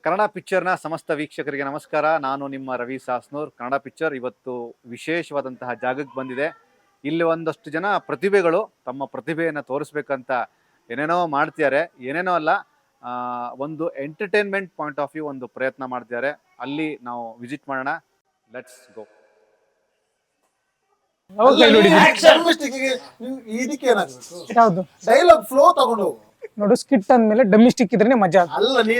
ಕನ್ನಡ ಪಿಕ್ಚರ್ನ ಸಮಸ್ತ ವೀಕ್ಷಕರಿಗೆ ನಮಸ್ಕಾರ. ನಾನು ನಿಮ್ಮ ರವಿ ಸಾಸ್ನೂರ್. ಕನ್ನಡ ಪಿಕ್ಚರ್ ಇವತ್ತು ವಿಶೇಷವಾದಂತಹ ಜಾಗಕ್ಕೆ ಬಂದಿದೆ. ಇಲ್ಲಿ ಒಂದಷ್ಟು ಜನ ಪ್ರತಿಭೆಗಳು ತಮ್ಮ ಪ್ರತಿಭೆಯನ್ನು ತೋರಿಸ್ಬೇಕಂತ ಏನೇನೋ ಮಾಡ್ತಿದ್ದಾರೆ. ಏನೇನೋ ಅಲ್ಲ, ಒಂದು ಎಂಟರ್ಟೈನ್ಮೆಂಟ್ ಪಾಯಿಂಟ್ ಆಫ್ ವ್ಯೂ ಒಂದು ಪ್ರಯತ್ನ ಮಾಡ್ತಿದ್ದಾರೆ. ಅಲ್ಲಿ ನಾವು ವಿಸಿಟ್ ಮಾಡೋಣ. Let's go. ಡೈಲಾಗ್ ಫ್ಲೋ ತಗೊಂಡು ನೋಡು, ಸ್ಕಿಟ್ ಅಂದ್ಮೇಲೆ ಡಮ್ಮಿ ಸ್ಟಿಕ್ ಇದ್ರೆ ಮಜಾ. ನೋಡಿ,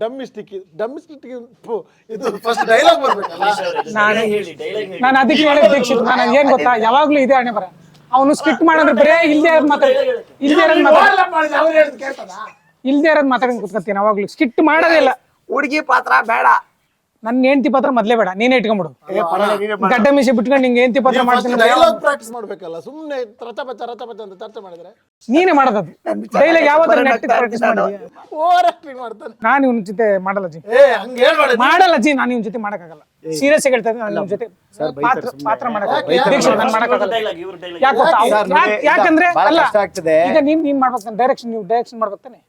ಡಮ್ಮಿ ಸ್ಟಿಕ್ ಇದು ಫಸ್ಟ್ ಡೈಲಾಗ್ ಬರ್ಬೇಕಲ್ಲ. ನಾನು ಅದಕ್ಕೆ ಹೇಳಿ ದೀಕ್ಷಿತ್, ನಾನು ಏನ್ ಗೊತ್ತಾ, ಯಾವಾಗ್ಲೂ ಇದೆ ಹಣೆ ಬರ. ಅವನು ಸ್ಕಿಟ್ ಮಾಡಿದ್ರೆ ಬರೇ ಇಲ್ದೇ ಇರೋದ್ ಮಾತಾಡ್ಕೊಂಡು ಕುತ್ಕೊತೀನಿ. ಯಾವಾಗ್ಲೂ ಸ್ಕಿಟ್ ಮಾಡೋದಿಲ್ಲ. ಹುಡುಗಿ ಪಾತ್ರ ಬೇಡ, ನನ್ನ ಹೆಂಡತಿ ಪಾತ್ರ ಮೊದ್ಲೇ ಬೇಡ, ನೀನೇ ಇಟ್ಕೊಂಡ್ಬಿಡು. ಗಡ್ಡ ಮೀಸೆ ಬಿಟ್ಕೊಂಡು ನಿಂಗೆ ಹೆಂಡತಿ ಪಾತ್ರ ಮಾಡ್ತೀನಿ. ಡೈಲಾಗ್ ಪ್ರಾಕ್ಟೀಸ್ ಮಾಡ್ಬೇಕಲ್ಲ, ಸುಮ್ಮನೆ ರಚಪಚ ಅಂತ ಚರ್ಚೆ ಮಾಡಿದ್ರೆ ನೀನೇ ಮಾಡೋದು. ಡೈಲಾಗ್ ಯಾವತ್ತಾರು ಪ್ರಾಕ್ಟೀಸ್ ಮಾಡಿದ್ಯಾ? ಓವರ್ ಆಕ್ಟಿಂಗ್ ಮಾಡ್ತಾನೆ. ನಾನು ಇವನ್ ಜೊತೆ ಮಾಡಲ್ಲ ಜಿ, ಮಾಡಲ್ಲ ಜಿ. ನಾನು ಇವನ್ ಜೊತೆ ಮಾಡಕ್ಕಾಗಲ್ಲ. ಸೀರಿಯಸ್ ಆಗಿ ಹೇಳ್ತಾ ಇದ್ದೀನಿ, ನಾನು ಇವನ್ ಜೊತೆ ಪಾತ್ರ ಮಾಡಕ್ಕಾಗಲ್ಲ. ಯಾಕಂದ್ರೆ ಅಲ್ಲ, ಈಗ ನೀನ್ ಮಾಡ್ಬೇಕು, ಡೈರೆಕ್ಷನ್ ಮಾಡ್ಬೇಕು ತಾನೆ.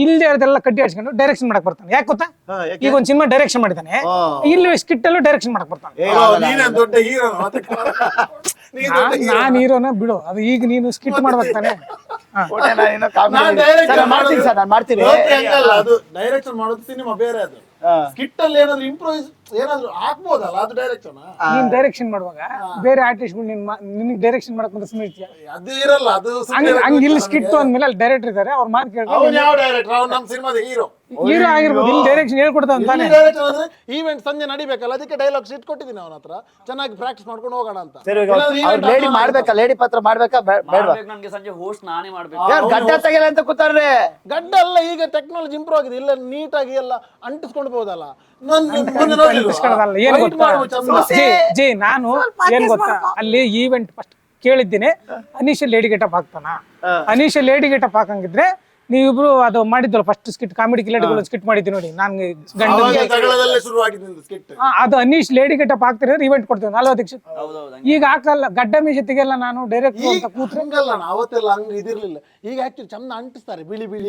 ಇಲ್ಲದೆ ಇರೋದೆಲ್ಲ ಕಡ್ಡಿ ಹಚ್ಕೊಂಡು ಡೈರೆಕ್ಷನ್ ಮಾಡಕ್ ಬರ್ತಾನೆ. ಯಾಕೆ ಗೊತ್ತಾ, ಈಗ ಒಂದ್ ಸಿನಿಮಾ ಡೈರೆಕ್ಷನ್ ಮಾಡಿದ್ದಾನೆ, ಇಲ್ಲಿ ಸ್ಕಿಟ್ ಅಲ್ಲೂ ಡೈರೆಕ್ಷನ್ ಮಾಡಕ್ ಬರ್ತಾನೆ. ನಾನ್ ಹೀರೋನ ಬಿಡು, ಅದು ಈಗ ನೀನು ಸ್ಕಿಟ್ ಮಾಡ್ಬೇಕು ತಾನೆ. ಡೈರೆಕ್ಷನ್ ಮಾಡೋದು ಸಿನಿಮಾ ಬೇರೆ, ಅದು ಸ್ಕಿಟ್ ಅಲ್ಲಿ ಏನಾದ್ರು ಇಂಪ್ರೂವೈಸ್ ಏನಾದ್ರು ಹಾಕ್ಬೋದಲ್ಲ, ಅದು ಡೈರೆಕ್ಷನ್. ನೀನ್ ಡೈರೆಕ್ಷನ್ ಮಾಡುವಾಗ ಬೇರೆ ಆರ್ಟಿಸ್ಟ್ಗಳು ನಿನಗೆ ಡೈರೆಕ್ಷನ್ ಮಾಡಕ್ ಬಂದ್ರೆ ಸುಮ್ಮನೆ ಇರ್ತೀಯ? ಅದು ಇರಲ್ಲ, ಅದು ಹಂಗ ಇಲ್ಲಿ ಸ್ಕಿಟ್ ಅಂದ್ಮೇಲೆ ಅಲ್ಲಿ ಡೈರೆಕ್ಟರ್ ಇದಾರೆ, ಅವ್ರ ಮಾತು ಕೇಳ್ತಾರೆ. ಅವ್ನು ಯಾವ ಡೈರೆಕ್ಟರ್? ಅವ್ನು ನಮ್ಮ ಸಿನಿಮಾದ ಹೀರೋ ಆಗಿರ್ಬೋದು. ಇಲ್ಲಿ ಡೈರೆಕ್ಷನ್ ಹೇಳ್ಕೊಡ್ತಾ ಅಂತಾನೆ. ಡೈರೆಕ್ಷನ್ ಅಂದ್ರೆ ಈವೆಂಟ್ ಸಂಜೆ ನಡಿಬೇಕಲ್ಲ, ಅದಕ್ಕೆ ಡೈಲಾಗ್ ಶೀಟ್ ಕೊಟ್ಟಿದ್ದೀನಿ ಅವನ ಹತ್ರ, ಚೆನ್ನಾಗಿ ಪ್ರಾಕ್ಟೀಸ್ ಮಾಡ್ಕೊಂಡು ಹೋಗೋಣ ಅಂತ. ಲೇಡಿ ಮಾಡ್ಬೇಕಾ, ಲೇಡಿ ಪಾತ್ರ ಮಾಡ್ಬೇಕಾ ಬೇಡವಾ? ನನ್ಗೆ ಸಂಜೆ ಹೋಸ್ಟ್ ನಾನೇ ಮಾಡ್ಬೇಕು. ಗಡ್ಡ ತೆಗಿಲ್ಲ ಅಂತ ಕೂತಾರ್ರೆ. ಗಡ್ಡ ಅಲ್ಲ, ಈಗ ಟೆಕ್ನಾಲಜಿ ಇಂಪ್ರೂವ್ ಆಗಿದೆ, ಇಲ್ಲ ನೀಟಾಗಿ ಎಲ್ಲ ಅಂಟಿಸ್ಕೊಂಡ್ಬೋದಲ್ಲ. ಏನ್ ಗೊತ್ತಾ ಜಿ, ನಾನು ಏನ್ ಗೊತ್ತಾ, ಅಲ್ಲಿ ಈವೆಂಟ್ ಫಸ್ಟ್ ಕೇಳಿದ್ದೀನಿ, ಅನೀಶ್ ಲೇಡಿ ಗೆಟಪ್ ಹಾಕ್ತಾನ. ಅನೀಶ್ ಲೇಡಿ ಗೆಟಪ್ ಹಾಕಂಗಿದ್ರೆ ನೀವಿಬ್ರು ಅದು ಮಾಡಿದ್ವಲ್ಲ ಫಸ್ಟ್ ಸ್ಕಿಟ್, ಕಾಮಿಡಿ ಕಿಲಾಡಿಗಳು ಸ್ಕಿಟ್ ಮಾಡಿದ್ವಿ ನೋಡಿ, ನಾನು ಗಂಡ ಅದು ಅನೀಶ್ ಲೇಡಿ ಗೆಟಪ್ ಹಾಕ್ತಿರ ಇವೆಂಟ್ ಕೊಡ್ತೀವಿ ಅಲ್ವಾ ದೀಕ್ಷಿತ್? ಈಗ ಹಾಕಲ್ಲ, ಗಡ್ಡ ಮೀಸೆ ತೆಗೆಲ್ಲ ನಾನು ಡೈರೆಕ್ಟ್ ಅಂತ ಕೂತ್ರೆ. ಅವತ್ತೆಲ್ಲ ಹಂಗ ಇದಿರ್ಲಿಲ್ಲ, ಈಗ ಆಕ್ಚುಲಿ ಚಂದ ಅಂಟಿಸ್ತಾರೆ, ಬಿಳಿ ಬಿಳಿ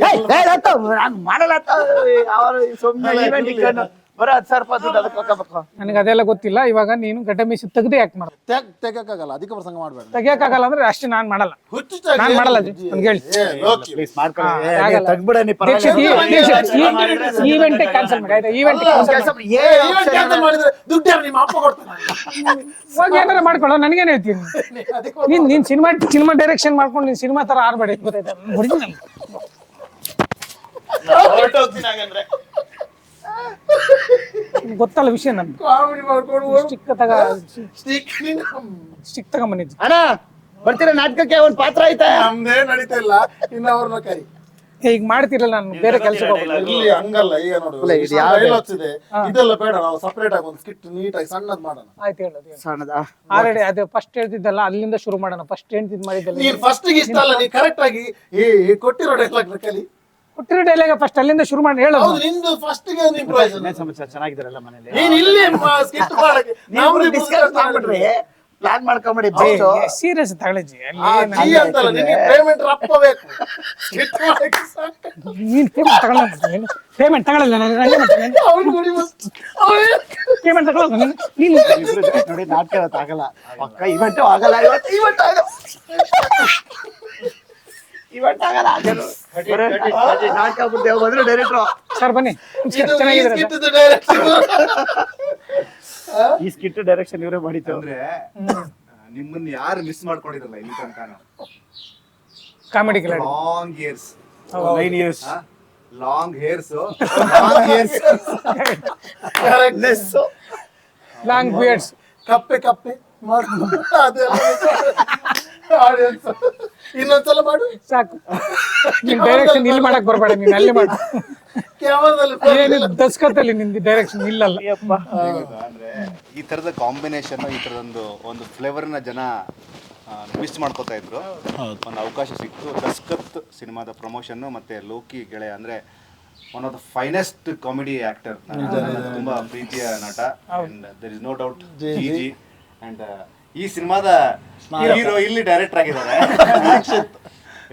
ಮಾಡಲ್ಲ. ನನಗೆ ಅದೆಲ್ಲ ಗೊತ್ತಿಲ್ಲ. ಇವಾಗ ನೀನು ಗಡ್ಡ ಮೀಸೆ ತೆಗ್ದೇ ಯಾಕೆ ಮಾಡ ತೆಗಕ್ಕಾಗಲ್ಲ, ಅದಕ್ಕೆ ಪ್ರಸಂಗ ಮಾಡ್ಬೇಡ. ತೆಗಿಯಕ್ಕಾಗಲ್ಲ ಅಂದ್ರೆ ಅಷ್ಟೇ, ನಾನ್ ಮಾಡಲ್ಲ. ನಾನ್ ಮಾಡಲ್ಲ ಜಿ, ನನ್ಗೆ ಹೇಳಿ. ಈವೆಂಟ್ ಕ್ಯಾನ್ಸಲ್ ಮಾಡಿ ಆಯ್ತಾ? ಈವೆಂಟ್ ಹೋಗಿ ಏನಾರ ಮಾಡ್ಕೊಳ್ಳೋ, ನನಗೇನ್ ಹೇಳ್ತೀನಿ. ನೀನ್ ಸಿನಿಮಾ ಡೈರೆಕ್ಷನ್ ಮಾಡ್ಕೊಂಡು ನೀನ್ ಸಿನಿಮಾ ತರ ಆರ್ಬೇಡ, ಗೊತ್ತಾಯ್ತಾ? ಗೊತ್ತಲ್ಲ ವಿಷಯ. ನನ್ಗೆ ಸ್ಟಿಕ್ ತಗೊಂಬಂದಿದ್ದು. ಅಣ್ಣ ಬರ್ತೀರಾ ನಾಟಕಕ್ಕೆ? ಒಂದ್ ಪಾತ್ರ ಐತೆ, ನಮ್ದೇ ನಡೀತಾ ಇಲ್ಲ, ಇನ್ನ ಅವ್ರನ್ನ ಕರಿ. ಈಗ ಮಾಡ್ತಿರಲ್ಲ, ನಾನು ಬೇರೆ ಕೆಲಸ ಇಲ್ಲಿ ಹಂಗಲ್ಲ. ಈಗ ನೋಡಿ, ಇದೆಲ್ಲ ಬೇಡ, ನಾವು ಸಪರೇಟ್ ಆಗಿ ಒಂದು ಸ್ಕಿಟ್ ನೀಟಾಗಿ ಸಣ್ಣದ್ ಮಾಡೋಣ. ಆಯ್ತು, ಹೇಳೋದು ಸಣ್ಣದ ಆಲ್ರೆಡಿ ಅದು ಫಸ್ಟ್ ಹೇಳ್ತಿದ್ದಲ್ಲ, ಅಲ್ಲಿಂದ ಶುರು ಮಾಡೋಣ. ಫಸ್ಟ್ ಹೇಳ್ತಿದ್ ಮಾಡಿದ್ದಲ್ಲ, ನೀನ್ ಫಸ್ಟ್ ಇಷ್ಟ ಅಲ್ಲ, ನೀ ಕರೆಕ್ಟ್ ಆಗಿ ಕೊಟ್ಟಿರೋ ಡೈಲಾಗ್ ಕಲಿ. ಕೊಟ್ಟಿರೋ ಡೈಲಾಗ್ ಫಸ್ಟ್ ಅಲ್ಲಿಂದ ಶುರು ಮಾಡಿ ಹೇಳೋದು. ನಿಂದು ಫಸ್ಟ್ ಗೆ ಒಂದು ಇಂಪ್ರೂವೈಸೇಷನ್. ಸಮಾಚಾರ ಚೆನ್ನಾಗಿದ್ದಾರಲ್ಲ ಮನೇಲಿ? ನೀನ್ ಇಲ್ಲಿ ಸ್ಕಿಟ್ ಮಾಡಕ್ಕೆ ನಾವು ಡಿಸ್ಕಸ್ ಮಾಡ್ಬಿಟ್ರಿ, ಪ್ಲಾನ್ ಮಾಡ್ಕೊಂಬಿಡಿ. ಸೀರಿಯಸ್ ತಗೊಳ್ಳಿ ಅಂತಲ್ಲ, ನಿನಗೆ ಪೇಮೆಂಟ್ ರಪ್ಪ ಬೇಕು ಸ್ಕಿಟ್ ಮಾಡಕ್ಕೆ. ನೀನ್ ಪೇಮೆಂಟ್ ತಗೊಳ್ಳ, ಪೇಮೆಂಟ್ ತಗೊಳ್ಳಲ್ಲ ನಾನು, ಪೇಮೆಂಟ್ ತಗೊಳ್ಳಲ್ಲ ನೀನು. ನೋಡಿ, ನಾಟಕ ಆಗಲ್ಲ, ಪಕ್ಕ ಇವೆಂಟು ಆಗಲ್ಲ. ಇವತ್ತು ಆಗಲ್ಲ, ನಾಟಕ ಬಿಡ್ತೇವೆ ಬಂದ್ರೆ ಡೈರೆಕ್ಟ್ರು ಸರ್ ಬನ್ನಿ, ಚೆನ್ನಾಗಿದೆ. ಈ ಸ್ಕಿಟ್ ಡೈರೆಕ್ಷನ್ ಇವರೇ ಮಾಡಿತ್ತು ಅಂದ್ರೆ ನಿಮ್ಮನ್ನ ಯಾರು ಮಿಸ್ ಮಾಡ್ಕೊಂಡಿರಲ್ಲ ಇಲ್ಲಿ ತನಕ. Comedy Khiladi long hairs, 9 years long hairs, long beards, ಕಪ್ಪೆ ಆಡಿಯನ್ಸ್ ಇನ್ನೊಂದ್ಸಲ ಮಾಡು ಸಾಕು. ನೀನ್ ಡೈರೆಕ್ಷನ್ ಇಲ್ಲಿ ಮಾಡಕ್ ಬರ್ಬೇಡ, ನೀನ್ ಅಲ್ಲಿ ಮಾಡು. ಕ್ಯಾಮರಾದಲ್ಲಿ ದಸ್ಕತ್ತಲ್ಲಿ ನಿಂದು ಡೈರೆಕ್ಷನ್ ಇಲ್ಲಲ್ಲ. ಅಂದ್ರೆ ಈ ತರದ ಕಾಂಬಿನೇಷನ್, ಈ ತರದೊಂದು ಒಂದು ಫ್ಲೇವರ್ ನ ಜನ ಮಿಸ್ ಮಾಡ್ಕೋತಾ ಇದ್ರು. ಒಂದು ಅವಕಾಶ ಸಿಕ್ತು. ದಸ್ಕತ್ ಸಿನಿಮಾದ ಪ್ರಮೋಷನ್ ಮತ್ತೆ ಲೋಕಿ ಗೆಳೆಯ ಅಂದ್ರೆ one of the finest comedy actor, ತುಂಬಾ ಪ್ರೀತಿಯ ನಟ. And there is no doubt ji. ಅಂಡ್ ಈ ಸಿನಿಮಾದ ಹೀರೋ ಇಲ್ಲಿ ಡೈರೆಕ್ಟರ್ ಆಗಿದ್ದಾರೆ.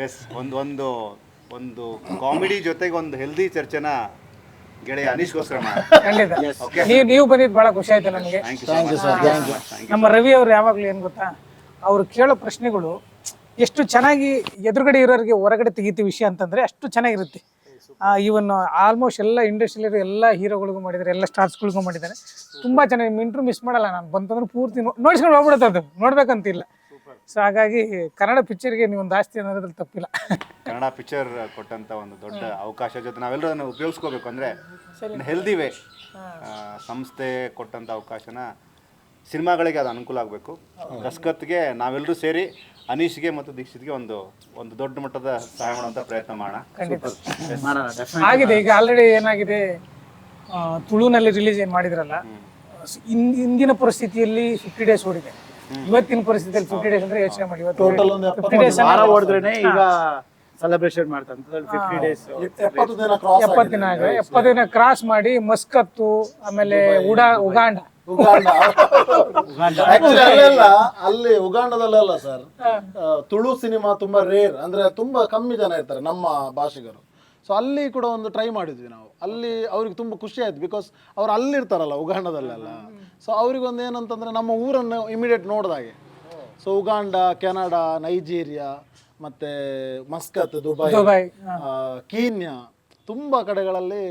ಎಸ್, ಒಂದು ಒಂದು ಕಾಮಿಡಿ ಜೊತೆಗೆ ಒಂದು ಹೆಲ್ದಿ ಚರ್ಚೆನ ಗೆಳೆಯ ಅನೀಶ್ಗೋಸ್ಕರ ಮಾಡಿ. ಖಂಡಿತ ನೀವು ಬಂದಿದ್ದು ಬಹಳ ಖುಷಿ ಆಯ್ತು ನನಗೆ. ನಮ್ಮ ರವಿ ಅವ್ರು ಯಾವಾಗ್ಲೂ ಏನ್ ಗೊತ್ತಾ, ಅವ್ರು ಕೇಳೋ ಪ್ರಶ್ನೆಗಳು ಎಷ್ಟು ಚೆನ್ನಾಗಿ ಎದುರುಗಡೆ ಇರೋರಿಗೆ ಹೊರಗಡೆ ತೆಗಿತೀವಿ ವಿಷಯ ಅಂತಂದ್ರೆ ಅಷ್ಟು ಚೆನ್ನಾಗಿರುತ್ತೆ. ಇವನ್ ಆಲ್ಮೋಸ್ಟ್ ಎಲ್ಲ ಇಂಡಸ್ಟ್ರಿಯಲ್ಲಿ ಎಲ್ಲ ಹೀರೋಗಳಿಗೂ ಮಾಡಿದ್ದಾರೆ, ಎಲ್ಲ ಸ್ಟಾರ್ಸ್ಗಳಿಗೂ ಮಾಡಿದ್ದಾರೆ. ತುಂಬಾ ಚೆನ್ನಾಗಿ ಇಂಟ್ರೂ ಮಿಸ್ ಮಾಡಲ್ಲ ನಾನು, ಬಂತಂದ್ರೆ ಪೂರ್ತಿ ನೋಡ್ಸ್ಕೊಂಡು ಹೋಗ್ಬಿಡುತ್ತೆ, ಅದು ನೋಡ್ಬೇಕಂತಿಲ್ಲ. ಸೊ ಹಾಗಾಗಿ ಕನ್ನಡ ಪಿಕ್ಚರ್ಗೆ ನೀವು ಒಂದು ಆಸ್ತಿ ಅನ್ನೋದ್ರಲ್ಲಿ ತಪ್ಪಿಲ್ಲ. ಕನ್ನಡ ಪಿಕ್ಚರ್ ಕೊಟ್ಟಂತ ಒಂದು ದೊಡ್ಡ ಅವಕಾಶ ಜೊತೆ ನಾವೆಲ್ಲರೂ ಅದನ್ನು ಉಪಯೋಗಿಸ್ಕೋಬೇಕು. ಅಂದರೆ ಹೆಲ್ದಿ ವೇ ಸಂಸ್ಥೆ ಕೊಟ್ಟಂಥ ಅವಕಾಶನ ಸಿನಿಮಾಗಳಿಗೆ ಅದು ಅನುಕೂಲ ಆಗಬೇಕು. ದಸ್ಕತ್ಗೆ ನಾವೆಲ್ಲರೂ ಸೇರಿ ಅನೀಶ್ಗೆ ಮತ್ತು ದೀಕ್ಷಿತ್ಗೆ ಒಂದು ದೊಡ್ಡ ಮಟ್ಟದ ಸಹಾಯ ಮಾಡುವಂಥ ಪ್ರಯತ್ನ ಮಾಡೋಣ. ಆಗಿದೆ ಈಗ ಆಲ್ರೆಡಿ ಏನಾಗಿದೆ, ತುಳುನಲ್ಲಿ ರಿಲೀಸ್ ಏನು ಮಾಡಿದ್ರಲ್ಲ, ಇಂದಿನ ಪರಿಸ್ಥಿತಿಯಲ್ಲಿ 50 days ಓಡಿದೆ. ಇವತ್ತಿನ ಪರಿಸ್ಥಿತಿಯಲ್ಲಿ 50 days ಅಂದ್ರೆ ಯೋಚನೆ ಮಾಡಿ, ಟೋಟಲ್ ಒಂದು ವಾರ ಹೊಡೆದ್ರೇನೆ ಈಗ ಸೆಲೆಬ್ರೇಷನ್ ಮಾಡ್ತಾರೆ 50 days 70 ದಿನ ಕ್ರಾಸ್ 70 ದಿನ ಕ್ರಾಸ್ ಮಾಡಿ ಮಸ್ಕತ್ತು, ಆಮೇಲೆ ಉಗಾಂಡ ಆಕ್ಚುಲಿ ಅಲ್ಲೆಲ್ಲ ಅಲ್ಲಿ ಉಗಾಂಡದಲ್ಲೆಲ್ಲ ಸರ್ ತುಳು ಸಿನಿಮಾ ತುಂಬಾ ರೇರ್, ಅಂದ್ರೆ ತುಂಬಾ ಕಮ್ಮಿ ಜನ ಇರ್ತಾರೆ ನಮ್ಮ ಭಾಷಿಗರು. ಸೊ ಅಲ್ಲಿ ಕೂಡ ಒಂದು ಟ್ರೈ ಮಾಡಿದ್ವಿ ನಾವು. ಅಲ್ಲಿ ಅವ್ರಿಗೆ ತುಂಬ ಖುಷಿ ಆಯ್ತು, ಬಿಕಾಸ್ ಅವ್ರು ಅಲ್ಲಿರ್ತಾರಲ್ಲ ಉಗಾಂಡದಲ್ಲೆಲ್ಲ. ಸೊ ಅವ್ರಿಗೊಂದು ಏನಂತಂದ್ರೆ ನಮ್ಮ ಊರನ್ನು ಇಮಿಡಿಯೇಟ್ ನೋಡಿದಾಗೆ. ಸೊ ಉಗಾಂಡ, ಕೆನಡಾ, ನೈಜೀರಿಯಾ, ಮತ್ತೆ ಮಸ್ಕತ್, ದುಬೈ, ಕೀನ್ಯಾ, ತುಂಬ ಕಡೆಗಳಲ್ಲಿ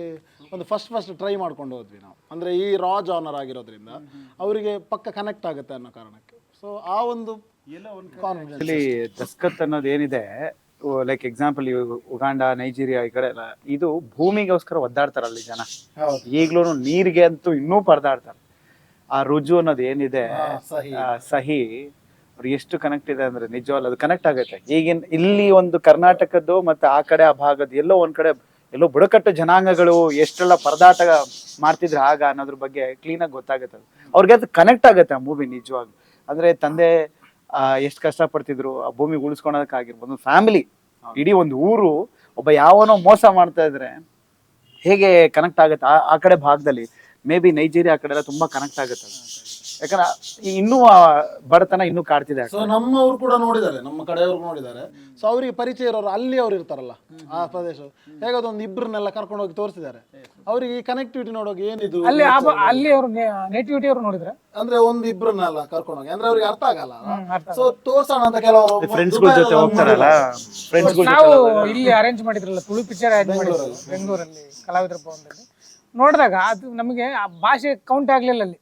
ಒಂದು ಫಸ್ಟ್ ಟ್ರೈ ಮಾಡ್ಕೊಂಡು ಹೋದ್ವಿ ನಾವು. ಅಂದರೆ ಈ ರಾ ಜಾನರ್ ಆಗಿರೋದ್ರಿಂದ ಅವರಿಗೆ ಪಕ್ಕ ಕನೆಕ್ಟ್ ಆಗುತ್ತೆ ಅನ್ನೋ ಕಾರಣಕ್ಕೆ. ಸೊ ಆ ಒಂದು ಕಾನ್ಫಿಡೆನ್ಸ್. ದಸ್ಕತ್ ಅನ್ನೋದು ಏನಿದೆ, ಲೈಕ್ ಎಕ್ಸಾಂಪಲ್ ಉಗಾಂಡ, ನೈಜೀರಿಯಾ ಈ ಕಡೆ ಎಲ್ಲ ಇದು ಭೂಮಿಗೋಸ್ಕರ ಒದ್ದಾಡ್ತಾರಲ್ಲಿ ಜನ. ಈಗ್ಲೂ ನೀರಿಗೆ ಅಂತೂ ಇನ್ನೂ ಪರದಾಡ್ತಾರೆ. ಆ ರುಜು ಅನ್ನೋದು ಏನಿದೆ, ಸಹಿ ಅವ್ರಿಗೆ ಎಷ್ಟು ಕನೆಕ್ಟ್ ಇದೆ ಅಂದ್ರೆ ನಿಜವಲ್ಲ ಅದು ಕನೆಕ್ಟ್ ಆಗುತ್ತೆ. ಈಗಿನ ಇಲ್ಲಿ ಒಂದು ಕರ್ನಾಟಕದ್ದು ಮತ್ತೆ ಆ ಕಡೆ ಆ ಭಾಗದ್ದು ಎಲ್ಲೋ ಒಂದ್ ಕಡೆ ಎಲ್ಲೋ ಬುಡಕಟ್ಟು ಜನಾಂಗಗಳು ಎಷ್ಟೆಲ್ಲ ಪರದಾಟ ಮಾಡ್ತಿದ್ರೆ ಆಗ ಅನ್ನೋದ್ರ ಬಗ್ಗೆ ಕ್ಲೀನಾಗಿ ಗೊತ್ತಾಗುತ್ತೆ. ಅವ್ರಿಗೆ ಅದು ಕನೆಕ್ಟ್ ಆಗುತ್ತೆ ಆ ಮೂವಿ ನಿಜವಾಗ್ಲು. ಅಂದ್ರೆ ತಂದೆ ಎಷ್ಟು ಕಷ್ಟಪಡ್ತಿದ್ರು ಆ ಭೂಮಿ ಉಳಿಸ್ಕೊಳೋದಕ್ಕಾಗಿರ್ಬೋದು, ಫ್ಯಾಮಿಲಿ, ಇಡೀ ಒಂದು ಊರು ಒಬ್ಬ ಯಾವನೋ ಮೋಸ ಮಾಡ್ತಾ ಇದ್ರೆ ಹೇಗೆ ಕನೆಕ್ಟ್ ಆಗುತ್ತೆ ಆ ಕಡೆ ಭಾಗದಲ್ಲಿ. ಮೇ ಬಿ ನೈಜೀರಿಯಾ ಆ ಕಡೆ ಎಲ್ಲ ತುಂಬಾ ಕನೆಕ್ಟ್ ಆಗುತ್ತೆ. ಯಾಕಂದ್ರೆ ಇನ್ನೂ ಬಡತನ ಇನ್ನೂ ಕಾಡ್ತಿದೆ. ಸೊ ನಮ್ಮವ್ರು ಕೂಡ ನೋಡಿದ್ದಾರೆ, ನಮ್ಮ ಕಡೆಯವ್ರು ನೋಡಿದ್ದಾರೆ. ಸೊ ಅವರಿಗೆ ಪರಿಚಯ ಇರೋರು ಅಲ್ಲಿ ಅವ್ರು ಇರ್ತಾರಲ್ಲ ಆ ಪ್ರದೇಶ, ಹೇಗಾದೊಂದು ಇಬ್ಬರನ್ನೆಲ್ಲ ಕರ್ಕೊಂಡು ಹೋಗಿ ತೋರಿಸಿದ್ದಾರೆ. ಅವರಿಗೆ ಈ ಕನೆಕ್ಟಿವಿಟಿ ನೋಡೋಕೆ ಏನಿದು ಅಲ್ಲಿ ಅವರು ನೇಟಿವಿಟಿ ಅವರು ನೋಡಿದ್ರೆ ಅಂದ್ರೆ ಒಂದು ಇಬ್ಬರನ್ನೆಲ್ಲ ಕರ್ಕೊಂಡು ಹೋಗಿ ಅಂದ್ರೆ ಅವ್ರಿಗೆ ಅರ್ಥ ಆಗಲ್ಲ. ಸೊ ತೋರ್ಸೋಣ ಅಂತ ಕೆಲವರು ಫ್ರೆಂಡ್ಸ್ಗಳ ಜೊತೆ ಹೋಗ್ತಾರಲ್ಲ, ನಾವು ಇಲ್ಲಿ ಅರೇಂಜ್ ಮಾಡಿದ್ರಲ್ಲ ತುಳು ಪಿಕ್ಚರ್ ಅರೇಂಜ್ ಮಾಡಿದ್ರು ಬೆಂಗಳೂರಲ್ಲಿ ಕಲಾವಿದರ ಭವನದಲ್ಲಿ. ನೋಡಿದಾಗ ಅದು ನಮಗೆ ಆ ಭಾಷೆ ಕೌಂಟ್ ಆಗ್ಲಿಲ್ಲ, ಅಲ್ಲಿ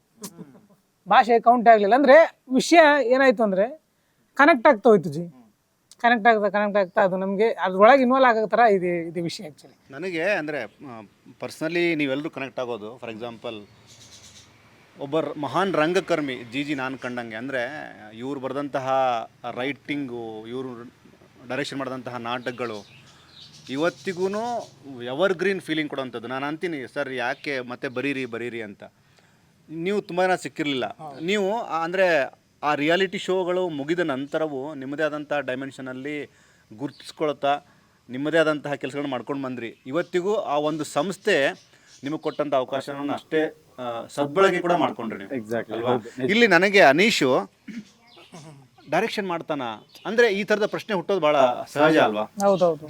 ಭಾಷೆ ಕೌಂಟ್ ಆಗ್ಲಿಲ್ಲ. ಅಂದ್ರೆ ವಿಷಯ ಏನಾಯ್ತು ಅಂದ್ರೆ ಕನೆಕ್ಟ್ ಆಗ್ತಾ ಹೋಯ್ತು ಕನೆಕ್ಟ್ ಆಗ್ತಾ ಅದು ನಮಗೆ ಅದ್ರೊಳಗೆ ಇನ್ವಾಲ್ವ್ ಆಗೋ ಥರ ಇದು ವಿಷಯ ಆ್ಯಕ್ಚುಲಿ ನನಗೆ. ಅಂದರೆ ಪರ್ಸ್ನಲಿ ನೀವೆಲ್ಲರೂ ಕನೆಕ್ಟ್ ಆಗೋದು, ಫಾರ್ ಎಕ್ಸಾಂಪಲ್ ಒಬ್ಬ ಮಹಾನ್ ರಂಗಕರ್ಮಿ ಜಿ ನಾನು ಕಂಡಂಗೆ. ಅಂದರೆ ಇವ್ರು ಬರೆದಂತಹ ರೈಟಿಂಗು, ಇವರು ಡೈರೆಕ್ಷನ್ ಮಾಡಿದಂತಹ ನಾಟಕಗಳು ಇವತ್ತಿಗೂ ಎವರ್ಗ್ರೀನ್ ಫೀಲಿಂಗ್ ಕೊಡೋವಂಥದ್ದು. ನಾನು ಅಂತೀನಿ ಸರ್ ಯಾಕೆ ಮತ್ತೆ ಬರೀರಿ ಅಂತ. ನೀವು ತುಂಬ ಜನ ಸಿಕ್ಕಿರಲಿಲ್ಲ. ನೀವು ಅಂದರೆ ಆ ರಿಯಾಲಿಟಿ ಶೋಗಳು ಮುಗಿದ ನಂತರವೂ ನಿಮ್ಮದೇ ಆದಂಥ ಡೈಮೆನ್ಷನಲ್ಲಿ ಗುರ್ತಿಸ್ಕೊಳ್ತಾ ನಿಮ್ಮದೇ ಆದಂತಹ ಕೆಲಸಗಳನ್ನ ಮಾಡ್ಕೊಂಡು ಬಂದ್ರಿ. ಇವತ್ತಿಗೂ ಆ ಒಂದು ಸಂಸ್ಥೆ ನಿಮಗೆ ಕೊಟ್ಟಂಥ ಅವಕಾಶವನ್ನು ಅಷ್ಟೇ ಸದ್ಬಳಕೆ ಕೂಡ ಮಾಡ್ಕೊಂಡ್ರಿ ನೀವು. ಎಕ್ಸಾಕ್ಟ್ಲಿ. ಇಲ್ಲಿ ನನಗೆ ಅನೀಶು ಡೈರೆಕ್ಷನ್ ಮಾಡ್ತಾನ ಅಂದ್ರೆ ಈ ತರದ ಪ್ರಶ್ನೆ ಹುಟ್ಟೋದು ಬಹಳ ಸಹಜ ಅಲ್ವಾ? ಹೌದೌದು.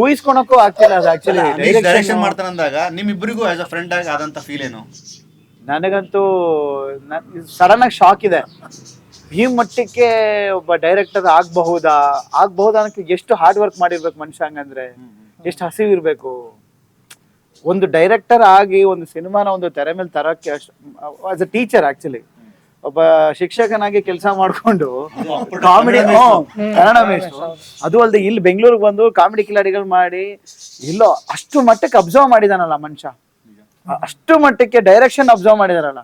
ಊಹಿಸ್ಕೊಳಕ್ಕೂ ಆಗ್ತಿಲ್ಲ ಅದು ಆಕ್ಚುಲಿ. ಡೈರೆಕ್ಷನ್ ಮಾಡ್ತಾನ ಅಂದಾಗ ನಿಮ್ಮಿಬ್ಬರಿಗೂ ಆಸ್ ಅ ಫ್ರೆಂಡ್ ಆಗಿ ಆದಂತ ಫೀಲ್ ಏನು? ನನಗಂತೂ ಸಡನ್ ಆಗಿ ಶಾಕ್ ಇದೆ. ಈ ಮಟ್ಟಕ್ಕೆ ಒಬ್ಬ ಡೈರೆಕ್ಟರ್ ಆಗಬಹುದಾ ಅನ್ನೋಕ್ಕೆ ಎಷ್ಟು ಹಾರ್ಡ್ ವರ್ಕ್ ಮಾಡಿರ್ಬೇಕು ಮನುಷ್ಯ, ಹಂಗಂದ್ರೆ ಎಷ್ಟು ಹಸಿವು ಇರ್ಬೇಕು. ಒಂದು ಡೈರೆಕ್ಟರ್ ಆಗಿ ಒಂದು ಸಿನಿಮಾನ ಒಂದು ತೆರೆ ಮೇಲೆ ತರಕ್ಕೆ ಆಸ್ ಅ ಟೀಚರ್ ಆಕ್ಚುಲಿ ಒಬ್ಬ ಶಿಕ್ಷಕನಾಗಿ ಕೆಲಸ ಮಾಡ್ಕೊಂಡು ಕಾಮಿಡಿ ಕನ್ನಡ ಮೇಷ್ಟ್ರು, ಅದು ಅಲ್ಲದೆ ಇಲ್ಲಿ ಬೆಂಗಳೂರಿಗೆ ಬಂದು ಕಾಮಿಡಿ ಕಿಲಾಡಿಗಳು ಮಾಡಿ ಇಲ್ಲೋ ಅಷ್ಟು ಮಟ್ಟಕ್ಕೆ ಅಬ್ಸರ್ವ್ ಮಾಡಿದಾನಲ್ಲ ಮನುಷ್ಯ, ಅಷ್ಟು ಮಟ್ಟಕ್ಕೆ ಡೈರೆಕ್ಷನ್ ಅಬ್ಸರ್ವ್ ಮಾಡಿದಾರಲ್ಲ.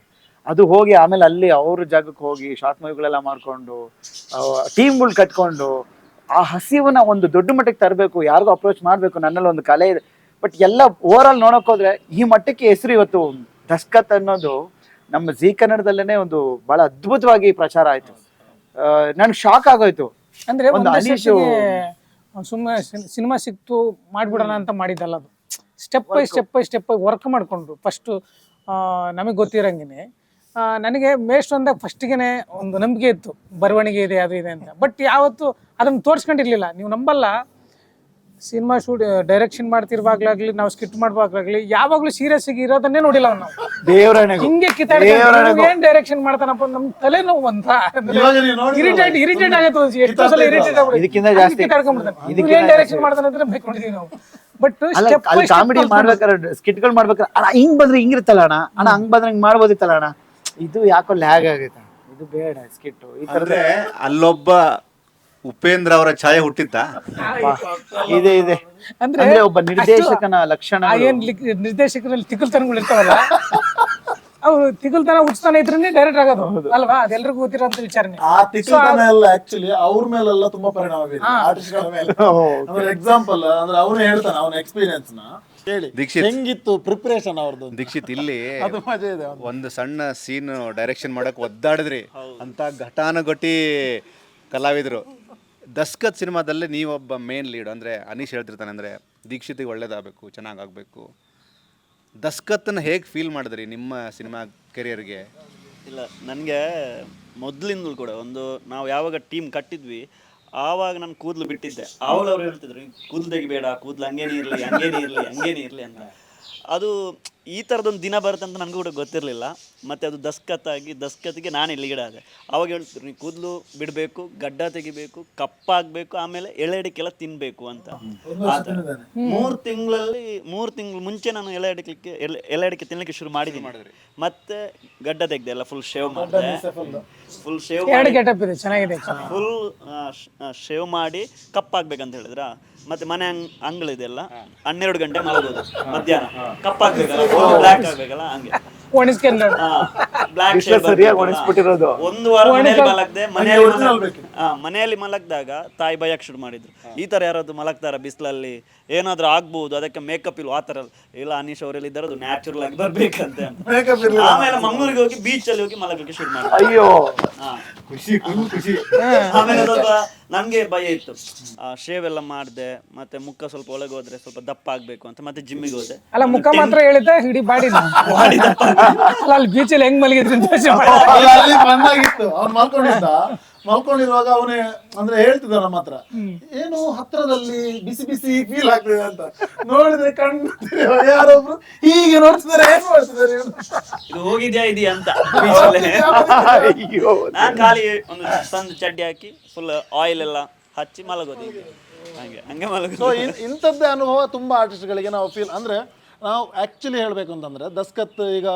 ಅದು ಹೋಗಿ ಆಮೇಲೆ ಅಲ್ಲಿ ಅವ್ರ ಜಾಗಕ್ಕೆ ಹೋಗಿ ಶಾರ್ಟ್ ಮೂವಿಗಳೆಲ್ಲ ಮಾಡ್ಕೊಂಡು ಟೀಮ್ಗಳು ಕಟ್ಕೊಂಡು ಆ ಹಸಿವನ್ನ ಒಂದು ದೊಡ್ಡ ಮಟ್ಟಕ್ಕೆ ತರಬೇಕು, ಯಾರಿಗೂ ಅಪ್ರೋಚ್ ಮಾಡ್ಬೇಕು, ನನ್ನಲ್ಲಿ ಒಂದು ಕಲೆ ಇದೆ. ಬಟ್ ಎಲ್ಲ ಓವರ್ ಆಲ್ ನೋಡಕ್ ಹೋದ್ರೆ ಈ ಮಟ್ಟಕ್ಕೆ ಹೆಸರು ಇವತ್ತು ದಸ್ಕತ್ ಅನ್ನೋದು ನಮ್ಮ ಜೀ ಕನ್ನಡದಲ್ಲೇನೆ ಒಂದು ಬಹಳ ಅದ್ಭುತವಾಗಿ ಪ್ರಚಾರ ಆಯ್ತು. ನನ್ಗೆ ಶಾಕ್ ಆಗೋಯ್ತು. ಅಂದ್ರೆ ಸುಮ್ಮನೆ ಸಿನಿಮಾ ಸಿಕ್ತು ಮಾಡ್ಬಿಡೋಣ ಅಂತ ಮಾಡಿದ್ದಲ್ಲ, ಅದು ಸ್ಟೆಪ್ ಬೈ ಸ್ಟೆಪ್ ವರ್ಕ್ ಮಾಡ್ಕೊಂಡು ಫಸ್ಟ್ ನಮಗೆ ಗೊತ್ತಿರಂಗೆ ನನಗೆ ಮೇಷ್ಟ್ರು ಅಂದಾಗ ಫಸ್ಟಿಗೆ ಒಂದು ನಂಬಿಕೆ ಇತ್ತು, ಬರವಣಿಗೆ ಇದೆ ಅದು ಇದೆ ಅಂತ. ಬಟ್ ಯಾವತ್ತು ಅದನ್ನ ತೋರಿಸ್ಕೊಂಡಿರ್ಲಿಲ್ಲ. ನೀವು ನಂಬಲ್ಲ, ಸಿನಿಮಾ ಡೈರೆಕ್ಷನ್ ಮಾಡ್ತಿರ್ವಾಗ್ಲಾಗ್ಲಿ, ನಾವು ಸ್ಕಿಟ್ ಮಾಡುವಾಗ್ಲಾಗ್ಲಿ ಯಾವಾಗ್ಲೂ ಸೀರಿಯಸ್ ಆಗಿ ಇರೋದನ್ನೇ ನೋಡಿಲ್ಲ ಅವ್ನು. ದೇವರಣೆಗೂ ಹಿಂಗೆ ಕಿತ್ತಾಡ್ಕೊಂಡು ಏನ್ ಡೈರೆಕ್ಷನ್ ಮಾಡ್ತಾನಪ್ಪ, ನಮ್ ತಲೆ ನೋವು ಅಂತ ಇರಿಟೇಟ್ ಆಗತ್ತೆ. ಎಷ್ಟೋ ಸಲ ಇರಿಟೇಟ್ ಇದಕ್ಕಿಂತ ಜಾಸ್ತಿ ಕಿತ್ತಾಡ್ಕೊಂಡ್ಬಿಡ್ತಾನೆ. ಏನ್ ಡೈರೆಕ್ಷನ್ ಮಾಡ್ತಾನಂದ್ರೆ ಬೇಕೊಂಡಿದೀವಿ ನಾವು. ಬಟ್ ಅಲ್ಲಿ ಕಾಮಿಡಿ ಮಾಡ್ಬೇಕಾದ್ರೆ ಸ್ಕಿಟ್ಗಳು ಮಾಡ್ಬೇಕಾದ್ರೆ ಅಣ್ಣ ಹಿಂಗ್ ಬಂದ್ರೆ ಹಿಂಗಿರುತ್ತಲ್ಲ ಅಣ್ಣ, ಅಣ್ಣ ಹಂಗ್ ಬಂದ್ರೆ ಹಿಂಗ್ ಮಾಡ್ಬೋದಿತ್ತಲ್ಲ ಅಣ್ಣ, ಇದು ಯಾಕೋ ಲ್ಯಾಗ್ ಆಗೈತೆ, ಇದು ಬೇಡ ಸ್ಕಿಟ್ ಈ ತರ ಅಂದ್ರೆ ಅಲ್ಲೊಬ್ಬ ಉಪೇಂದ್ರ ಅವರ ಛಾಯೆ ಹುಟ್ಟಿತ್ತ. ಇದೆ ಇದೆ ಅಂದ್ರೆ ಅಂದ್ರೆ ಒಬ್ಬ ನಿರ್ದೇಶಕನ ಲಕ್ಷಣ. ಏನ್ ನಿರ್ದೇಶಕರಲ್ಲಿ ತಿಕ್ಕಲ್ತನಗಳು ಇರ್ತಾವಲ್ಲ, ಅವ್ರು ತಿಕ್ಕಲ್ತನ ಹುಚ್ಚತನ ಇದ್ರೇನೆ ಡೈರೆಕ್ಟ್ ಆಗೋದು ಅಲ್ವಾ? ಅದೆಲ್ಲರಿಗೂ ಗೊತ್ತಿರೋಂತ ವಿಚಾರನೆ. ಆ ತಿಕ್ಕಲ್ತನ ಎಲ್ಲ ಆಕ್ಚುಲಿ ಅವ್ರ ಮೇಲೆಲ್ಲ ತುಂಬಾ ಪರಿಣಾಮ ಬೀರಿದೆ, ಆರ್ಟಿಸ್ಟ್ಗಳ ಮೇಲೆ. ಅಂದ್ರೆ ಎಕ್ಸಾಂಪಲ್ ಅಂದ್ರೆ ಅವನು ಹೇಳ್ತಾನೆ ಅವನ ಎಕ್ಸ್ಪೀರಿಯನ್ಸ್ ನ ಹೇಳಿ, ದೀಕ್ಷಿತ್ ಹೆಂಗಿತ್ತು ಪ್ರಿಪರೇಷನ್ ಅವ್ರದ್ದು. ದೀಕ್ಷಿತ್ ಇಲ್ಲಿ ಅದು ಮಜಾ ಇದೆ. ಒಂದು ಸಣ್ಣ ಸೀನ್ ಡೈರೆಕ್ಷನ್ ಮಾಡಕ್ ಒದ್ದಾಡಿದ್ರಿ ಅಂತ ಘಟಾನುಘಟಿ ಕಲಾವಿದರು. ದಸ್ಕತ್ ಸಿನಿಮಾದಲ್ಲಿ ನೀವೊಬ್ಬ ಮೇನ್ ಲೀಡ್, ಅಂದರೆ ಅನೀಶ್ ಹೇಳ್ತಿರ್ತಾನೆ ಅಂದರೆ ದೀಕ್ಷಿತಿಗೆ ಒಳ್ಳೇದಾಗಬೇಕು, ಚೆನ್ನಾಗಾಗಬೇಕು. ದಸ್ಕತ್ತನ್ನು ಹೇಗೆ ಫೀಲ್ ಮಾಡಿದ್ರಿ ನಿಮ್ಮ ಸಿನಿಮಾ ಕೆರಿಯರ್ಗೆ? ಇಲ್ಲ, ನನಗೆ ಮೊದಲಿಂದಲೂ ಕೂಡ ನಾವು ಯಾವಾಗ ಟೀಮ್ ಕಟ್ಟಿದ್ವಿ ಆವಾಗ ನಾನು ಕೂದಲು ಬಿಟ್ಟಿದ್ದೆ. ಆವಾಗ ಅವ್ರು ಹೇಳ್ತಿದ್ರು ಕೂದಲು ತೆಗಿಬೇಡ, ಕೂದಲು ಹಂಗೇನೇ ಇರಲಿ ಅಂತ. ಅದು ಈ ಥರದೊಂದು ದಿನ ಬರುತ್ತೆ ಅಂತ ನನಗೂ ಕೂಡ ಗೊತ್ತಿರಲಿಲ್ಲ. ಮತ್ತು ಅದು ದಸ್ಕತ್ತಿಗೆ ನಾನು ಲೀಡ್ ಆದೆ. ಅವಾಗ ಹೇಳ್ತಿದ್ರು ನೀವು ಕೂದಲು ಬಿಡಬೇಕು, ಗಡ್ಡ ತೆಗಿಬೇಕು, ಕಪ್ಪಾಗಬೇಕು, ಆಮೇಲೆ ಎಳೆಡಿಕೆಲ್ಲ ತಿನ್ನಬೇಕು ಅಂತ. 3 ತಿಂಗಳು ಮುಂಚೆ ನಾನು ಎಲೆ ಅಡಿಕೆ ತಿನ್ನಲಿಕ್ಕೆ ಶುರು ಮಾಡಿದ್ದೀನಿ. ಮತ್ತೆ ಗಡ್ಡ ತೆಗ್ದೆ, ಎಲ್ಲ ಫುಲ್ ಶೇವ್ ಮಾಡಿದೆ. ಫುಲ್ ಶೇವ್ ಮಾಡಿ ಕಪ್ಪಾಗ್ಬೇಕಂತ ಹೇಳಿದ್ರ. ಮತ್ತೆ ಮನೆ ಅಂಗಳಿದೆಲ್ಲ 12 ಗಂಟೆ ಮಲಗೋದು, ಮಧ್ಯಾಹ್ನ ಕಪ್ಪಾಗ್ಬೇಕಲ್ಲ, ಬ್ಲ್ಯಾಕ್ ಆಗ್ಬೇಕಲ್ಲ, ಹಂಗೆ ಸರಿಯಾಗಿ ಒಣಗಿಸ್ಬಿಟ್ಟಿರೋದು. 1 ವಾರ ಮನೆಯಲ್ಲಿ ಮಲಗ್ದಾಗ ತಾಯಿ ಬಯಕ್ ಶುರು ಮಾಡಿದ್ರು, ಈ ತರ ಯಾರಾದ್ರು ಮಲಗ್ತಾರ ಬಿಸಿಲಲ್ಲಿ, ಏನಾದ್ರೂ ಆಗ್ಬಹುದು, ಅದಕ್ಕೆ ಮೇಕಪ್ ಇಲ್ಲ, ಆ ತರ ಇಲ್ಲ. ಅನೀಶ್ ಅವರೆಲ್ಲ ಇದ್ದಾರದು ನ್ಯಾಚುರಲ್ ಆಗಿ ಬರ್ಬೇಕಂತೆ. ಆಮೇಲೆ ಮಂಗಳೂರಿಗೆ ಹೋಗಿ ಬೀಚ್ ಅಲ್ಲಿ ಹೋಗಿ ಮಲಗಕ್ಕೆ ಶುರು ಮಾಡಿದ್ರು. ಅಯ್ಯೋ ಖುಷಿ. ಆಮೇಲೆ ಸ್ವಲ್ಪ ನಂಗೆ ಭಯ ಇತ್ತು, ಶೇವ್ ಎಲ್ಲ ಮಾಡಿದೆ, ಮತ್ತೆ ಮುಖ ಸ್ವಲ್ಪ ಒಳಗೆ ಹೋದ್ರೆ ಸ್ವಲ್ಪ ದಪ್ಪ ಆಗ್ಬೇಕು ಅಂತ ಮತ್ತೆ ಜಿಮ್ಮಿಗೆ ಹೋದೆ. ಅಲ್ಲ, ಮುಖ ಮಾತ್ರ ಹೇಳಿದ್ದ, ಹಿಡಿ ಬಾಡಿ ಅಲ್ಲಿ ಬೀಚಲ್ಲಿ ಹೆಂಗ್ ಮಲಗಿದ್ರಿ ಅಂತ ಅಲ್ಲಿ ಬಂದಾಗಿತ್ತು. ಅವ್ನು ಮಲ್ಕೊಂಡಿರುವಾಗ ಅವನೇ ಅಂದ್ರೆ ಹೇಳ್ತಿದ್ದ ನಮ್ಮ ಹತ್ರ, ಏನು ಹತ್ರದಲ್ಲಿ ಬಿಸಿ ಬಿಸಿ ಫೀಲ್ ಆಗ್ತಿದೆ ಅಂತ. ನೋಡಿದ್ರೆ ಕಣ್ಣು ಯಾರೊಬ್ರು ಹೀಗೆ ನೋಡ್ತಿದ್ದಾರೆ, ಏನ್ ಮಾಡ್ತಿದ್ದಾರೆ ಇದು ಹೋಗಿದ್ಯಾ ಇದೆಯಾ ಅಂತ. ನಾನ್ ಖಾಲಿ ಒಂದು ಸಣ್ಣ ಚಡ್ಡಿ ಹಾಕಿ ಫುಲ್ ಆಯಿಲ್ ಎಲ್ಲ ಹಚ್ಚಿ ಮಲಗೋದು, ಹಂಗೆ ಮಲಗೋದು. ಸೊ ಇಂಥದ್ದೇ ಅನುಭವ ತುಂಬಾ ಆರ್ಟಿಸ್ಟ್ಗಳಿಗೆ ನಾವು ಫೀಲ್. ಅಂದ್ರೆ ನಾವು ಆ್ಯಕ್ಚುಲಿ ಹೇಳಬೇಕು ಅಂತಂದರೆ ದಸ್ಕತ್ ಈಗ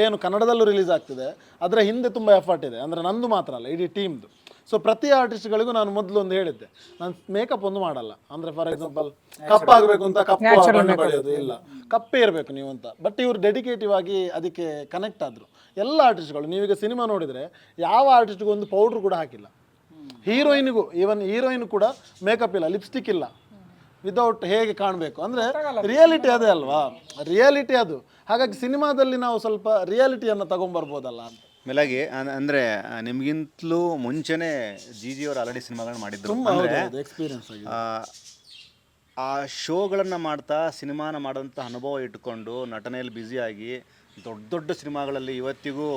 ಏನು ಕನ್ನಡದಲ್ಲೂ ರಿಲೀಸ್ ಆಗ್ತಿದೆ, ಅದರ ಹಿಂದೆ ತುಂಬ ಎಫರ್ಟ್ ಇದೆ. ಅಂದರೆ ನಂದು ಮಾತ್ರ ಅಲ್ಲ, ಇಡೀ ಟೀಮ್ದು. ಸೊ ಪ್ರತಿ ಆರ್ಟಿಸ್ಟ್ಗಳಿಗೂ ನಾನು ಮೊದಲು ಒಂದು ಹೇಳಿದ್ದೆ, ನಾನು ಮೇಕಪ್ ಒಂದು ಮಾಡಲ್ಲ. ಅಂದರೆ ಫಾರ್ ಎಕ್ಸಾಂಪಲ್ ಕಪ್ಪಾಗಬೇಕು ಅಂತ ಕಪ್ಪು ಬರೆಯೋದು ಇಲ್ಲ, ಕಪ್ಪೇ ಇರಬೇಕು ನೀವು ಅಂತ. ಬಟ್ ಇವರು ಡೆಡಿಕೇಟಿವ್ ಆಗಿ ಅದಕ್ಕೆ ಕನೆಕ್ಟ್ ಆದರು ಎಲ್ಲ ಆರ್ಟಿಸ್ಟ್ಗಳು. ನೀವೀಗ ಸಿನಿಮಾ ನೋಡಿದರೆ ಯಾವ ಆರ್ಟಿಸ್ಟ್ಗೂ ಒಂದು ಪೌಡ್ರ್ ಕೂಡ ಹಾಕಿಲ್ಲ. ಹೀರೋಯಿನ್ಗೂ, ಈವನ್ ಹೀರೋಯಿನ್ ಕೂಡ ಮೇಕಪ್ ಇಲ್ಲ, ಲಿಪ್ಸ್ಟಿಕ್ ಇಲ್ಲ, ವಿದೌಟ್ ಹೇಗೆ ಕಾಣಬೇಕು. ಅಂದರೆ ರಿಯಾಲಿಟಿ ಅದೇ ಅಲ್ವಾ, ರಿಯಾಲಿಟಿ ಅದು. ಹಾಗಾಗಿ ಸಿನಿಮಾದಲ್ಲಿ ನಾವು ಸ್ವಲ್ಪ ರಿಯಾಲಿಟಿಯನ್ನು ತಗೊಂಡ್ಬರ್ಬೋದಲ್ಲ ಅಂತ. ಮೇಲಾಗಿ ಅಂದರೆ ನಿಮಗಿಂತಲೂ ಮುಂಚೆನೇ ಜಿಜಿಯವರು ಆಲ್ರೆಡಿ ಸಿನಿಮಾಗಳನ್ನ ಮಾಡಿದ್ರು. ಎಕ್ಸ್ಪೀರಿಯನ್ಸ್ ಆಗಿದೆ. ಆ ಶೋಗಳನ್ನು ಮಾಡ್ತಾ ಸಿನಿಮಾನ ಮಾಡೋಂಥ ಅನುಭವ ಇಟ್ಕೊಂಡು ನಟನೆಯಲ್ಲಿ ಬ್ಯುಸಿಯಾಗಿ ದೊಡ್ಡ ದೊಡ್ಡ ಸಿನಿಮಾಗಳಲ್ಲಿ ಇವತ್ತಿಗೂ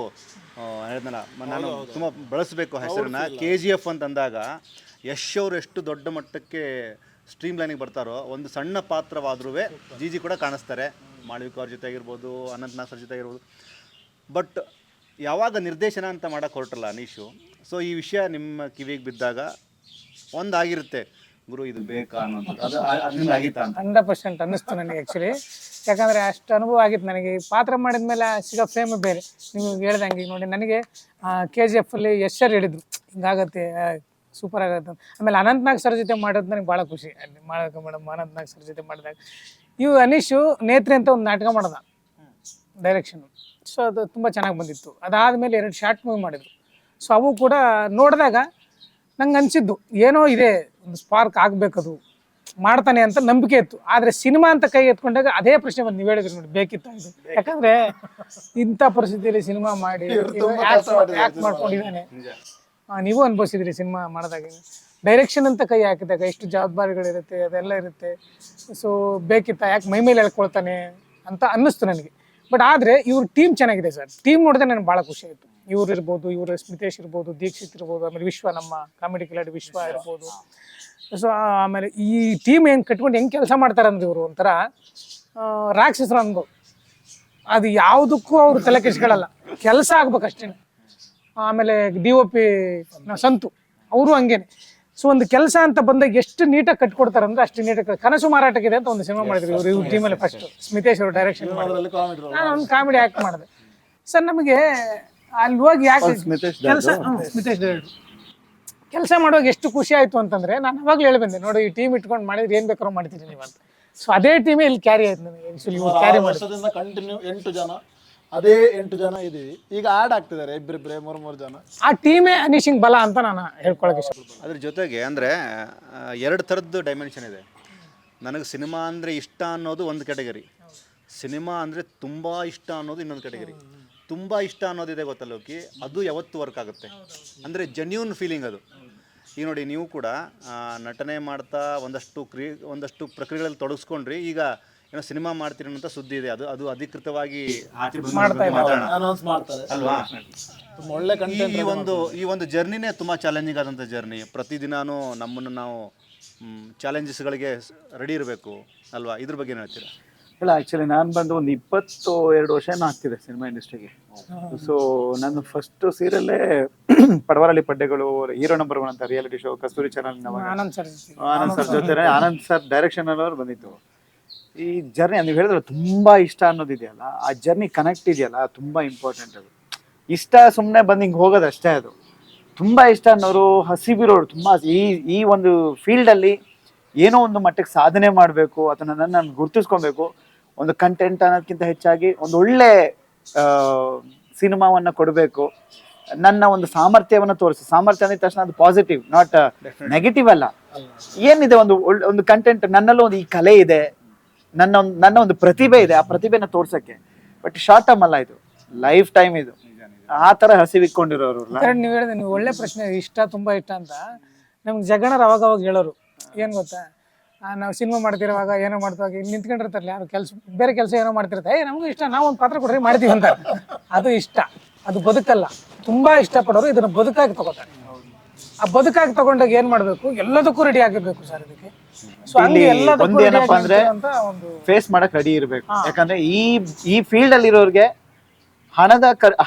ಹೇಳಿದ್ನಲ್ಲ, ನಾನು ತುಂಬ ಬಳಸಬೇಕು ಹೆಸರನ್ನ. KGF ಅಂತಂದಾಗ ಯಶ್ ಅವರು ಎಷ್ಟು ದೊಡ್ಡ ಮಟ್ಟಕ್ಕೆ ಸ್ಟ್ರೀಮ್ ಲೈನಿಗೆ ಬರ್ತಾರೋ, ಒಂದು ಸಣ್ಣ ಪಾತ್ರವಾದ್ರೂ ಜಿಜಿ ಕೂಡ ಕಾಣಿಸ್ತಾರೆ. ಮಾಳವಿಕಾ ಅವ್ರ ಜೊತೆ ಆಗಿರ್ಬೋದು, ಅನಂತ್ ನಾಗ್ ಸರ್ ಜೊತೆ ಆಗಿರ್ಬೋದು. ಬಟ್ ಯಾವಾಗ ನಿರ್ದೇಶನ ಅಂತ ಮಾಡೋಕ್ಕೆ ಹೊರಟಲ್ಲ ಅನೀಶು, ಸೊ ಈ ವಿಷಯ ನಿಮ್ಮ ಕಿವಿಗೆ ಬಿದ್ದಾಗ ಒಂದಾಗಿರುತ್ತೆ, ಗುರು ಇದು ಬೇಕಾ ಅನ್ನೋದು. ಅದು ಆಗಿತ್ತ? 100% ಅನ್ನಿಸ್ತು ನನಗೆ ಆ್ಯಕ್ಚುಲಿ. ಯಾಕಂದರೆ ಅಷ್ಟು ಅನುಭವ ಆಗಿತ್ತು ನನಗೆ. ಈ ಪಾತ್ರ ಮಾಡಿದ ಮೇಲೆ ಸಿಗೋ ಫ್ರೇಮ್ ಬೇರೆ. ನೀವು ಹೇಳ್ದಂಗೆ ಈಗ ನೋಡಿ, ನನಗೆ KGF ಅಲ್ಲಿ ಯಶ್ ಸರ್ ಹೇಳಿದ್ರು ಹಿಂಗಾಗತ್ತೆ, ಸೂಪರ್ ಆಗತ್ತೆ. ಆಮೇಲೆ ಅನಂತ್ ನಾಗ್ ಸರ್ ಜೊತೆ ಮಾಡೋದು ನನಗೆ ಭಾಳ ಖುಷಿ. ಅಲ್ಲಿ ಮಾಡೋಕೆ ಮೇಡಮ್ ಅನಂತ್ ನಾಗ್ ಸರ್ ಜೊತೆ ಮಾಡಿದಾಗ ಅನೀಶು ನೇತ್ರಿ ಅಂತ ಒಂದು ನಾಟಕ ಮಾಡ್ದ ಡೈರೆಕ್ಷನು. ಸೊ ಅದು ತುಂಬ ಚೆನ್ನಾಗಿ ಬಂದಿತ್ತು. ಅದಾದಮೇಲೆ 2 ಶಾರ್ಟ್ ಮೂವಿ ಮಾಡಿದ್ರು. ಸೊ ಅವು ಕೂಡ ನೋಡಿದಾಗ ನಂಗೆ ಅನಿಸಿದ್ದು ಏನೋ ಇದೆ, ಒಂದು ಸ್ಪಾರ್ಕ್ ಆಗಬೇಕದು, ಮಾಡ್ತಾನೆ ಅಂತ ನಂಬಿಕೆ ಇತ್ತು. ಆದರೆ ಸಿನಿಮಾ ಅಂತ ಕೈ ಎತ್ಕೊಂಡಾಗ ಅದೇ ಪ್ರಶ್ನೆ ಬಂದು ನೀವು ಹೇಳಿದ್ರಿ ನೋಡಿ, ಬೇಕಿತ್ತ ಇದು. ಯಾಕಂದರೆ ಇಂಥ ಪರಿಸ್ಥಿತಿಯಲ್ಲಿ ಸಿನಿಮಾ ಮಾಡಿ ಯಾಕೆ ಮಾಡ್ಕೊಂಡಿದ್ದಾನೆ. ನೀವು ಅನುಭವಿಸಿದ್ರಿ ಸಿನಿಮಾ ಮಾಡಿದಾಗ. ಡೈರೆಕ್ಷನ್ ಅಂತ ಕೈ ಹಾಕಿದಾಗ ಎಷ್ಟು ಜವಾಬ್ದಾರಿಗಳಿರುತ್ತೆ, ಅದೆಲ್ಲ ಇರುತ್ತೆ. ಸೊ ಬೇಕಿತ್ತ, ಯಾಕೆ ಮೈ ಮೇಲೆ ಹೇಳ್ಕೊಳ್ತಾನೆ ಅಂತ ಅನ್ನಿಸ್ತು ನನಗೆ. ಬಟ್ ಆದರೆ ಇವ್ರ ಟೀಮ್ ಚೆನ್ನಾಗಿದೆ ಸರ್. ಟೀಮ್ ನೋಡಿದ್ರೆ ನನಗೆ ಭಾಳ ಖುಷಿ ಆಯಿತು. ಇವ್ರು ಇರ್ಬೋದು, ಇವರು ಸ್ಮಿತೇಶ್ ಇರ್ಬೋದು, ದೀಕ್ಷಿತ್ ಇರ್ಬೋದು, ಆಮೇಲೆ ವಿಶ್ವ, ನಮ್ಮ ಕಾಮಿಡಿ ಕಿಲಾಡಿ ವಿಶ್ವ ಇರ್ಬೋದು. ಸೊ ಆಮೇಲೆ ಈ ಟೀಮ್ ಹೆಂಗೆ ಕಟ್ಕೊಂಡು ಹೆಂಗೆ ಕೆಲಸ ಮಾಡ್ತಾರೆ ಅಂದ್ರೆ ಇವರು ಒಂಥರ ರಾಕ್ಷಸರು ಅನ್ಬೋದು. ಅದು ಯಾವುದಕ್ಕೂ ಅವ್ರು ತಲೆ ಕೆಡಿಸ್ಕೊಳ್ಳಲ್ಲ, ಕೆಲಸ ಆಗ್ಬೇಕಷ್ಟೇ. ಆಮೇಲೆ DOP ಸಂತು ಅವರು ಹಂಗೇನೆ. ಸೊ ಒಂದು ಕೆಲಸ ಅಂತ ಬಂದಾಗ ಎಷ್ಟು ನೀಟಾಗಿ ಕಟ್ಕೊಡ್ತಾರೆ ಅಂದ್ರೆ ಅಷ್ಟು ನೀಟಾಗಿ. ಕನಸು ಮಾರಾಟಕ್ಕಿದೆ ಅಂತ ಒಂದು ಸಿನಿಮಾ ಮಾಡಿದ್ರು ಇವ್ರ ಟೀಮಲ್ಲಿ ಫಸ್ಟ್ ಸ್ಮಿತೇಶ್ ಅವರು ಡೈರೆಕ್ಷನ್ ಮಾಡಿದ್ರು. ನಾನು ಒಂದು ಕಾಮಿಡಿ ಆ್ಯಕ್ಟ್ ಮಾಡಿದೆ ಸರ್. ನಮಗೆ ಅಲ್ಲಿ ಹೋಗಿ ಯಾಕೆ ಕೆಲಸ ಸ್ಮಿತೇಶ್ ಕೆಲಸ ಮಾಡುವಾಗ ಎಷ್ಟು ಖುಷಿ ಆಯಿತು ಅಂತಂದರೆ, ನಾನು ಅವಾಗಲೂ ಹೇಳಿ ಬಂದೆ, ನೋಡಿ ಈ ಟೀಮ್ ಇಟ್ಕೊಂಡು ಮಾಡಿದ್ರೆ ಏನು ಬೇಕಾದ್ರೂ ಮಾಡ್ತೀನಿ ನೀವು ಅಂತ. ಸೊ ಅದೇ ಟೀಮೇ ಇಲ್ಲಿ ಕ್ಯಾರಿ ಆಯ್ತು ನನಗೆ. ಆ್ಯಕ್ಚುಲಿ ಕ್ಯಾರಿ ವರ್ಷದಿಂದ ಕಂಟಿನ್ಯೂ 8 ಜನ, ಅದೇ 8 ಜನ ಇದೀವಿ. ಈಗ ಆ್ಯಡ್ ಆಗ್ತಿದ್ದಾರೆ ಇಬ್ಬರಿಬ್ಬರೇ 3 ಜನ. ಆ ಟೀಮೇ ಅನೀಶಿಂಗ್ ಬಲ ಅಂತ ನಾನು ಹೇಳ್ಕೊಳಕ್ಕೆ ಇಷ್ಟಪಡ್ತೀನಿ. ಅದ್ರ ಜೊತೆಗೆ ಅಂದರೆ 2 ಥರದ್ದು ಡೈಮೆನ್ಷನ್ ಇದೆ. ನನಗೆ ಸಿನಿಮಾ ಅಂದರೆ ಇಷ್ಟ ಅನ್ನೋದು ಒಂದು ಕ್ಯಾಟಗರಿ, ಸಿನಿಮಾ ಅಂದರೆ ತುಂಬ ಇಷ್ಟ ಅನ್ನೋದು ಇನ್ನೊಂದು ಕ್ಯಾಟಗರಿ. ತುಂಬ ಇಷ್ಟ ಅನ್ನೋದಿದೆ ಗೊತ್ತಲ್ಲ ಲೋಕಿ, ಅದು ಯಾವತ್ತೂ ವರ್ಕ್ ಆಗುತ್ತೆ. ಅಂದರೆ ಜೆನ್ಯೂನ್ ಫೀಲಿಂಗ್ ಅದು. ಈಗ ನೋಡಿ, ನೀವು ಕೂಡ ನಟನೆ ಮಾಡ್ತಾ ಒಂದಷ್ಟು ಪ್ರಕ್ರಿಯೆಗಳಲ್ಲಿ ತೊಡಗಿಸ್ಕೊಂಡ್ರಿ. ಈಗ ಏನೋ ಸಿನಿಮಾ ಮಾಡ್ತೀರಿ ಅಂತ ಸುದ್ದಿ ಇದೆ, ಅದು ಅಧಿಕೃತವಾಗಿ ಅನೌನ್ಸ್ ಮಾಡ್ತಾರೆ ಅಲ್ವಾ? ಒಳ್ಳೆ ಕಂಟೆಂಟ್. ಈ ಒಂದು ಜರ್ನಿನೇ ತುಂಬ ಚಾಲೆಂಜಿಂಗ್ ಆದಂಥ ಜರ್ನಿ. ಪ್ರತಿದಿನಾನು ನಮ್ಮನ್ನು ನಾವು ಚಾಲೆಂಜಸ್ಗಳಿಗೆ ರೆಡಿ ಇರಬೇಕು ಅಲ್ವಾ? ಇದ್ರ ಬಗ್ಗೆ ಏನು ಹೇಳ್ತೀರಾ? ಇಲ್ಲ, ಆ್ಯಕ್ಚುಲಿ ನಾನು ಬಂದು ಒಂದು 22 ವರ್ಷ ಆಗ್ತಿದೆ ಸಿನಿಮಾ ಇಂಡಸ್ಟ್ರಿಗೆ. ಸೊ ನನ್ನ ಫಸ್ಟ್ ಸೀರಿಯಲ್ಲೇ ಪಡವರಳ್ಳಿ ಪಡ್ಡೆಗಳು, ಹೀರೋ ನಂಬರ್ 1 ಅಂತ ರಿಯಾಲಿಟಿ ಶೋ ಕಸ್ತೂರಿ ಚಾನಲ್ ಆನಂದ್ ಸರ್ ಜೊತೆ ಆನಂದ್ ಸರ್ ಡೈರೆಕ್ಷನ್ ಅನ್ನೋರು ಬಂದಿತ್ತು. ಈ ಜರ್ನಿ ನೀವು ಹೇಳಿದ್ರೆ ತುಂಬಾ ಇಷ್ಟ ಅನ್ನೋದಿದೆಯಲ್ಲ, ಆ ಜರ್ನಿ ಕನೆಕ್ಟ್ ಇದೆಯಲ್ಲ, ತುಂಬಾ ಇಂಪಾರ್ಟೆಂಟ್. ಅದು ಇಷ್ಟ ಸುಮ್ಮನೆ ಬಂದು ಹಿಂಗೆ ಹೋಗೋದು ಅಷ್ಟೇ. ಅದು ತುಂಬಾ ಇಷ್ಟ ಅನ್ನೋರು, ಹಸಿಬಿರೋರು, ತುಂಬಾ ಈ ಒಂದು ಫೀಲ್ಡಲ್ಲಿ ಏನೋ ಒಂದು ಮಟ್ಟಕ್ಕೆ ಸಾಧನೆ ಮಾಡಬೇಕು, ಅಥವಾ ನಾನು ಗುರುತಿಸ್ಕೊಬೇಕು, ಒಂದು ಕಂಟೆಂಟ್ ಅನ್ನೋದಕ್ಕಿಂತ ಹೆಚ್ಚಾಗಿ ಒಂದು ಒಳ್ಳೆ ಸಿನಿಮಾವನ್ನು ಕೊಡಬೇಕು, ನನ್ನ ಒಂದು ಸಾಮರ್ಥ್ಯವನ್ನು ತೋರಿಸಿ. ಸಾಮರ್ಥ್ಯ ಅಂದ ತಕ್ಷಣ ಅದು ಪಾಸಿಟಿವ್, ನಾಟ್ ನೆಗೆಟಿವ್ ಅಲ್ಲ. ಏನಿದೆ ಒಂದು ಕಂಟೆಂಟ್, ನನ್ನಲ್ಲೂ ಒಂದು ಈ ಕಲೆ ಇದೆ, ನನ್ನ ಒಂದು ಪ್ರತಿಭೆ ಇದೆ, ಆ ಪ್ರತಿಭೆನ ತೋರ್ಸಕ್ಕೆ. ಬಟ್ ಶಾರ್ಟ್ ಟರ್ಮ್ ಅಲ್ಲ, ಇದು ಲೈಫ್ ಟೈಮ್. ಇದು ಆ ಥರ ಹಸಿವಿಕ್ಕೊಂಡಿರೋರು. ನೀವು ಹೇಳಿದೆ, ನೀವು ಒಳ್ಳೆ ಪ್ರಶ್ನೆ, ಇಷ್ಟ ತುಂಬ ಇಷ್ಟ ಅಂತ. ನಮ್ಗೆ ಜಗಣರು ಅವಾಗ ಹೇಳೋರು ಏನು ಗೊತ್ತಾ, ನಾವು ಸಿನಿಮಾ ಮಾಡ್ತಿರುವಾಗ ಏನೋ ಮಾಡ್ತಾವಾಗ ಇಲ್ಲಿ ನಿಂತ್ಕೊಂಡಿರ್ತಾರಲ್ಲ ಯಾರು ಬೇರೆ ಕೆಲಸ ಏನೋ ಮಾಡ್ತಿರ್ತಾರೆ, ನಮಗೂ ಇಷ್ಟ, ನಾವು ಒಂದು ಪಾತ್ರ ಕೊಡ್ರಿ ಮಾಡ್ತೀವಿ ಅಂತ. ಅದು ಇಷ್ಟ, ಅದು ಬದುಕಲ್ಲ. ತುಂಬ ಇಷ್ಟಪಡೋರು ಇದನ್ನು ಬದುಕಾಗಿ ತಗೋತಾರೆ. ಆ ಬದುಕಾಗಿ ತಗೊಂಡಾಗ ಏನು ಮಾಡಬೇಕು, ಎಲ್ಲದಕ್ಕೂ ರೆಡಿ ಆಗಿರ್ಬೇಕು ಸರ್ ಇದಕ್ಕೆ. ಸೊ ಒಂದೇನಪ್ಪ ಅಂದ್ರೆ ಫೇಸ್ ಮಾಡಕ್ ರೆಡಿ ಇರ್ಬೇಕು. ಯಾಕಂದ್ರೆ ಈ ಫೀಲ್ಡ್ ಅಲ್ಲಿ ಇರೋರಿಗೆ